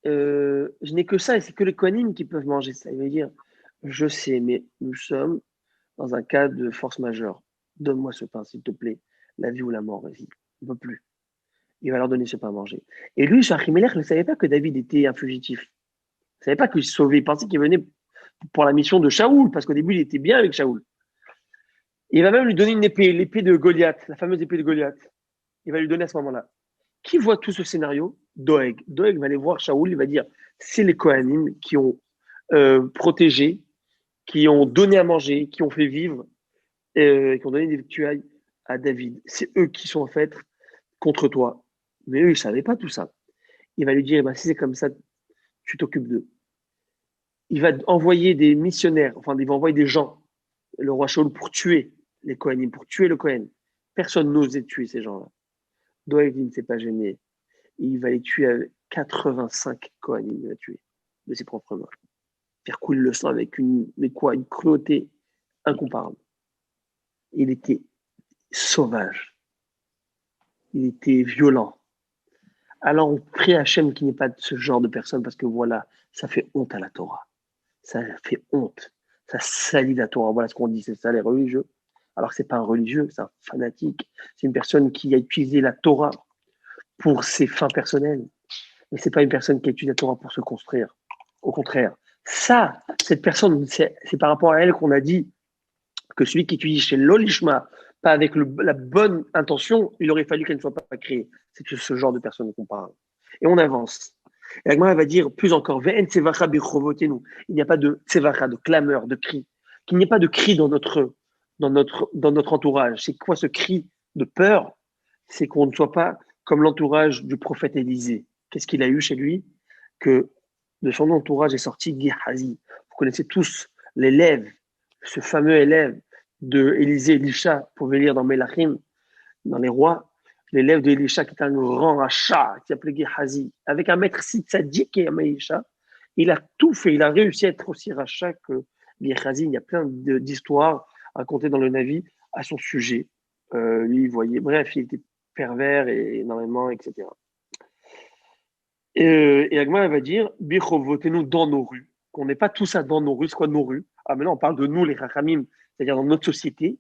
je n'ai que ça et c'est que les Kohanim qui peuvent manger ça. Il va lui dire, je sais, mais nous sommes dans un cas de force majeure. Donne-moi ce pain, s'il te plaît. La vie ou la mort, vas-y. On ne peut plus. Il va leur donner ce pain à manger. Et lui, Ahimelech ne savait pas que David était un fugitif. Il ne savait pas qu'il se sauvait. Il pensait qu'il venait pour la mission de Shaoul, parce qu'au début, il était bien avec Shaoul. Il va même lui donner une épée, l'épée de Goliath, la fameuse épée de Goliath. Il va lui donner à ce moment-là. Qui voit tout ce scénario? Doeg. Doeg va aller voir Shaoul, il va dire, c'est les Kohanim qui ont protégé, qui ont donné à manger, qui ont fait vivre, qui ont donné des victuailles à David. C'est eux qui sont en fait contre toi. Mais eux, ils ne savaient pas tout ça. Il va lui dire, si c'est comme ça, tu t'occupes d'eux. Il va envoyer des missionnaires, il va envoyer des gens, le roi Shaoul, pour tuer les Kohanim, pour tuer le Kohen. Personne n'osait tuer ces gens-là. Doeg ne s'est pas gêné. Il va les tuer avec 85 Kohanim, il va tuer de ses propres mains. Faire couler le sang avec une cruauté incomparable. Il était sauvage. Il était violent. Alors on prie à Hachem qu'il n'y ait pas de ce genre de personne parce que voilà, ça fait honte à la Torah. Ça fait honte. Ça salit la Torah. Voilà ce qu'on dit, c'est ça les religieux. Alors que c'est pas un religieux, c'est un fanatique. C'est une personne qui a utilisé la Torah pour ses fins personnelles. Mais c'est pas une personne qui a utilisé la Torah pour se construire. Au contraire. Ça, cette personne, c'est par rapport à elle qu'on a dit que celui qui étudie chez l'Olishma, pas avec la bonne intention, il aurait fallu qu'elle ne soit pas créée. C'est ce genre de personne qu'on parle. Et on avance. Et la Gemara va dire plus encore, il n'y a pas de tsevacha, de clameur, de cri. Qu'il n'y ait pas de cri dans notre entourage. C'est quoi ce cri de peur? C'est qu'on ne soit pas comme l'entourage du prophète Élisée. Qu'est-ce qu'il a eu chez lui? Que de son entourage est sorti Géhazi. Vous connaissez tous l'élève, ce fameux élève de Élisée, Elisha, pour venir dans Melachim, dans les rois, l'élève de Elisha qui est un grand rachat, qui s'appelait Géhazi, avec un maître si tzaddik et un Elisha, il a tout fait, il a réussi à être aussi rachat que Gehazi, il y a plein d'histoires à raconter dans le Navi à son sujet. Lui, il voyait, bref, il était pervers et énormément, etc. Et Agma, elle va dire, Bicho, votez-nous dans nos rues, qu'on n'ait pas tout ça dans nos rues. C'est quoi nos rues? Ah, mais là, on parle de nous, les Rachamim, c'est-à-dire dans notre société.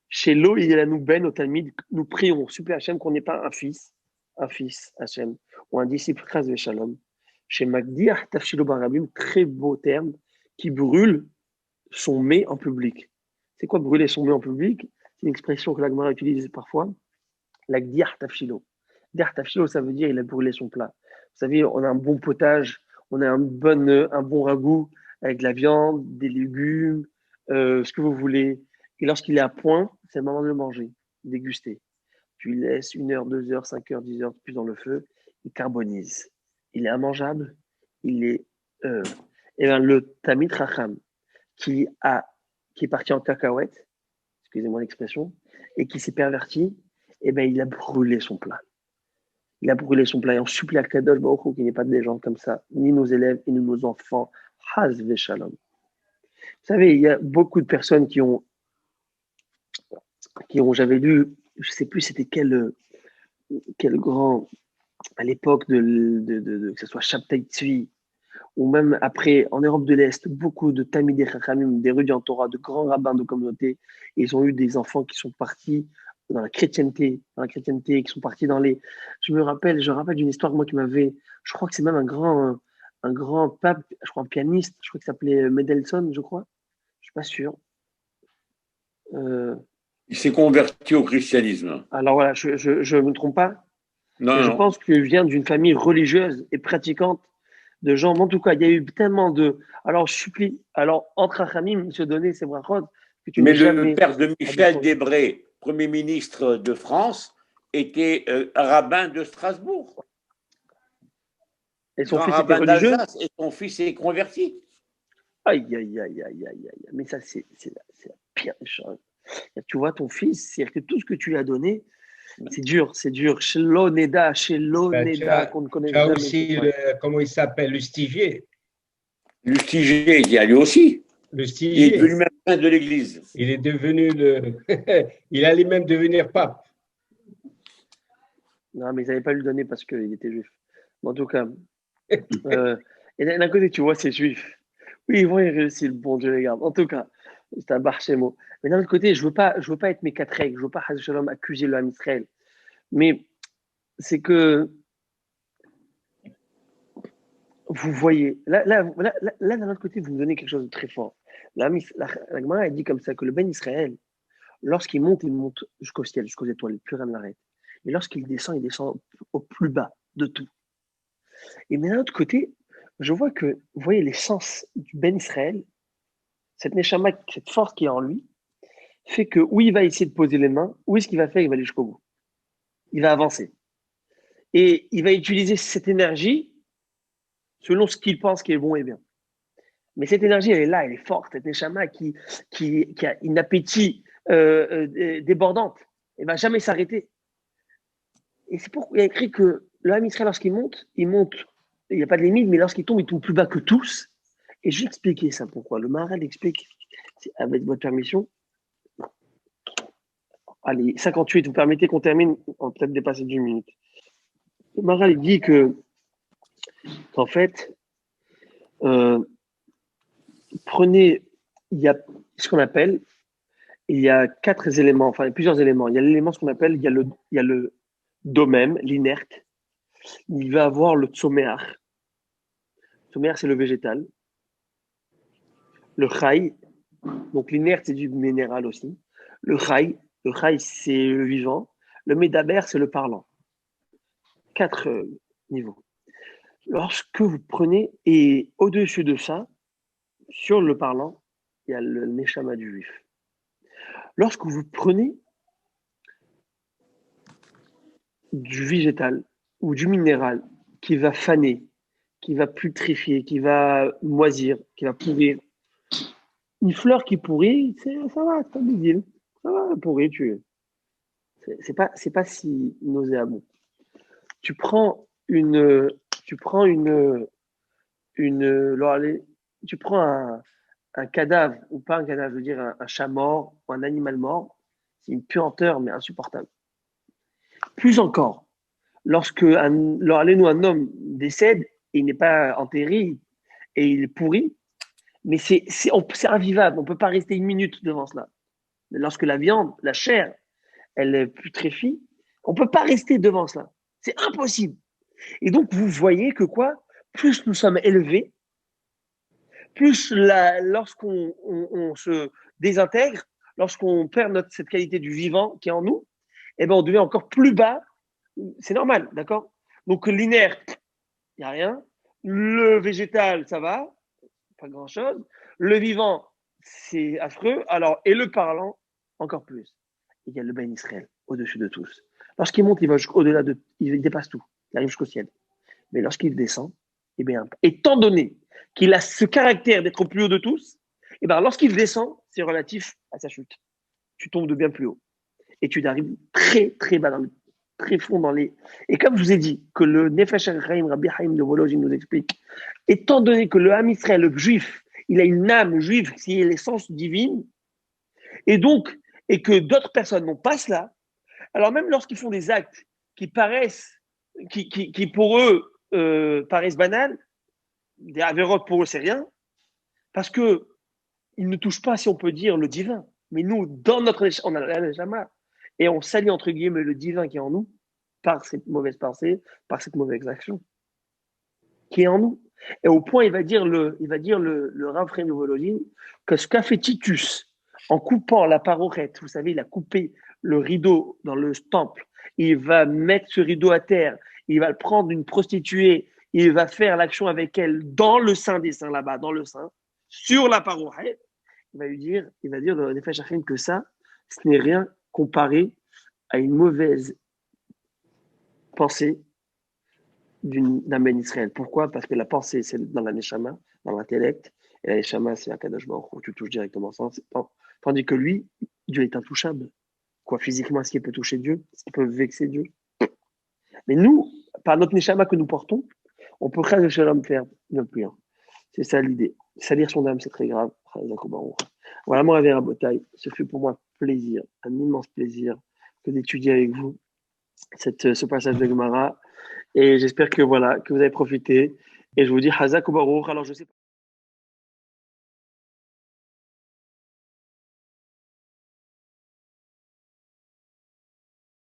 Chez l'eau, il y a la Nouben, au Talmud, nous prions, supplie Hachem qu'on n'ait pas un fils, Hachem, ou un disciple, Chas Shalom. Chez Magdiah, Tafshilo Barabim, très beau terme, qui brûle son mets en public. C'est quoi brûler son mets en public? C'est une expression que l'Agmara utilise parfois. L'Agdiah Tafshilo. Diah Tafshilo, ça veut dire il a brûlé son plat. Vous savez, on a un bon potage, on a un bon ragoût avec de la viande, des légumes, ce que vous voulez. Et lorsqu'il est à point, c'est le moment de le manger, déguster. Tu le laisses 1 heure, 2 heures, 5 heures, 10 heures plus dans le feu, il carbonise. Il est immangeable, il est. Et bien, le Tamid Racham, qui est parti en cacahuète, excusez-moi l'expression, et qui s'est perverti, et ben il a brûlé son plat. Il a brûlé son plat et on supplie à Kadosh Baruch Hu qu'il n'y ait pas de légende comme ça, ni nos élèves, ni nos enfants. Haz Veshalom. Vous savez, il y a beaucoup de personnes qui ont j'avais lu, je ne sais plus c'était quel grand, à l'époque que ce soit Shabtai Tzvi, ou même après, en Europe de l'Est, beaucoup de Talmidei Chachamim, des érudits en Torah, de grands rabbins de communauté, ils ont eu des enfants qui sont partis dans la chrétienté, qui sont partis dans les. Je rappelle d'une histoire, moi, qui m'avait. Je crois que c'est même un grand pape, je crois un pianiste, je crois qu'il s'appelait Mendelssohn, je crois. Je ne suis pas sûr. Il s'est converti au christianisme. Alors voilà, je ne me trompe pas. Non, mais je non. pense qu'il vient d'une famille religieuse et pratiquante de gens. En tout cas, il y a eu tellement de. Alors, je supplie. Alors, entre Achamim, se donner ces brachot que tu Mais n'es le jamais. père de Michel Debré, Premier ministre de France, était rabbin de Strasbourg. Et son Grand fils était rabbin religieux. d'Alsace, et son fils est converti. Aïe, aïe, aïe, aïe, aïe, aïe. Mais ça, c'est la pire des choses. Tu vois, ton fils, c'est-à-dire que tout ce que tu lui as donné, c'est dur, c'est dur. Chez l'Oneda, qu'on ne connaît tu as jamais. aussi, comment il s'appelle, Lustigier. Lustigier, il y a lui aussi. Il est Lustigier, devenu même prince de l'Église. il est devenu il allait même devenir pape. Non, mais ils n'avaient pas lui donner parce qu'il était juif. Mais en tout cas, et d'un côté, tu vois, c'est juif. Oui, ils vont y réussir, le bon Dieu les garde. En tout cas, c'est un bar chez moi. Mais d'un autre côté, je veux pas être mes quatre règles. Je veux pas, Shalom, accuser le Ham Israël. Mais c'est que vous voyez, là, d'un autre côté, vous me donnez quelque chose de très fort. La Gemara, elle dit comme ça que le Ben Israël, lorsqu'il monte, il monte jusqu'au ciel, jusqu'aux étoiles, plus rien ne l'arrête. Et lorsqu'il descend, il descend au plus bas de tout. Et mais d'un autre côté, je vois que, vous voyez, l'essence du Ben Israël, cette Neshama, cette force qui est en lui, fait que où il va essayer de poser les mains, où est-ce qu'il va faire? Il va aller jusqu'au bout. Il va avancer. Et il va utiliser cette énergie selon ce qu'il pense qui est bon et bien. Mais cette énergie, elle est là, elle est forte. Cette Neshama qui a une appétit débordante. Elle ne va jamais s'arrêter. Et c'est pourquoi il y a écrit que le Ham Israël, lorsqu'il monte, il n'y a pas de limite, mais lorsqu'il tombe plus bas que tous. Et je vais expliquer ça pourquoi. Le Maharal explique, avec votre permission. Allez, 58, vous permettez qu'on termine, on va peut-être dépasser d'1 minute. Le Maharal il dit qu'en fait, prenez, il y a ce qu'on appelle, il y a 4 éléments, enfin il y a plusieurs éléments. Il y a l'élément ce qu'on appelle, il y a le domem, l'inerte. Il va avoir le tsoméar. Le tsoméar, c'est le végétal. Le chai, donc l'inerte, c'est du minéral aussi. Le chai, c'est le vivant. Le médaber, c'est le parlant. 4 niveaux. Lorsque vous prenez, et au-dessus de ça, sur le parlant, il y a le neshama du juif. Lorsque vous prenez du végétal ou du minéral qui va faner, qui va putrifier, qui va moisir, qui va pourrir, une fleur qui pourrit, ça va, c'est pas big deal. Ça va, pourrir, c'est pas si nauséabond. Tu prends un un cadavre, ou pas un cadavre, je veux dire un chat mort ou un animal mort, c'est une puanteur, mais insupportable. Plus encore, un homme décède, et il n'est pas enterré et il est pourri, mais c'est invivable. On ne peut pas rester une minute devant cela. Lorsque la viande, la chair, elle putréfie, on ne peut pas rester devant cela. C'est impossible. Et donc, vous voyez que quoi? Plus nous sommes élevés, plus lorsqu'on se désintègre, lorsqu'on perd cette qualité du vivant qui est en nous, eh ben, on devient encore plus bas. C'est normal, d'accord? Donc, l'inerte, il n'y a rien. Le végétal, ça va, pas grand-chose. Le vivant, c'est affreux. Alors, et le parlant, encore plus. Il y a le Ben Israël, au-dessus de tous. Lorsqu'il monte, il va au-delà il dépasse tout. Il arrive jusqu'au ciel. Mais lorsqu'il descend, eh bien, étant donné qu'il a ce caractère d'être au plus haut de tous, eh bien, lorsqu'il descend, c'est relatif à sa chute. Tu tombes de bien plus haut. Et tu arrives très, très bas, très fond dans les... Et comme je vous ai dit, que le Nefesh HaChaim, Rabbi Haïm de Volozhin nous explique, étant donné que le Ham Israël, le juif, il a une âme juive qui est l'essence divine, et que d'autres personnes n'ont pas cela, alors même lorsqu'ils font des actes qui pour eux paraissent banals, des avérotes pour eux c'est rien, parce que ils ne touchent pas, si on peut dire, le divin. Mais nous, dans notre on a la neshama, et on salit entre guillemets le divin qui est en nous par cette mauvaise pensée, par cette mauvaise action qui est en nous. Et au point, il va dire le Rav Chaim de Volozhin que ce qu'a fait Titus en coupant la parochette, vous savez, il a coupé le rideau dans le temple, il va mettre ce rideau à terre, il va le prendre d'une prostituée, il va faire l'action avec elle dans le sein des saints là-bas, dans le sein, sur la parochette. Il va dire dans les Nefesh HaChaim que ça, ce n'est rien comparé à une mauvaise pensée d'un Ben Israël. Pourquoi? Parce que la pensée, c'est dans la Neshama, dans l'intellect, et la Neshama, c'est Akadosh Baruch Hu, tu touches directement ça. Tandis que lui, Dieu est intouchable. Quoi, physiquement, est-ce qu'il peut toucher Dieu? Est-ce qu'il peut vexer Dieu? Mais nous, par notre Neshama que nous portons, on peut Chas Shalom faire ne plus. C'est ça l'idée. Salir son âme, c'est très grave. Voilà, mon Rav Rabotai, ce fut pour moi un plaisir, un immense plaisir que d'étudier avec vous ce passage de Gemara. Et j'espère que vous avez profité. Et je vous dis Hazak ou Baruch. Alors, je sais pas.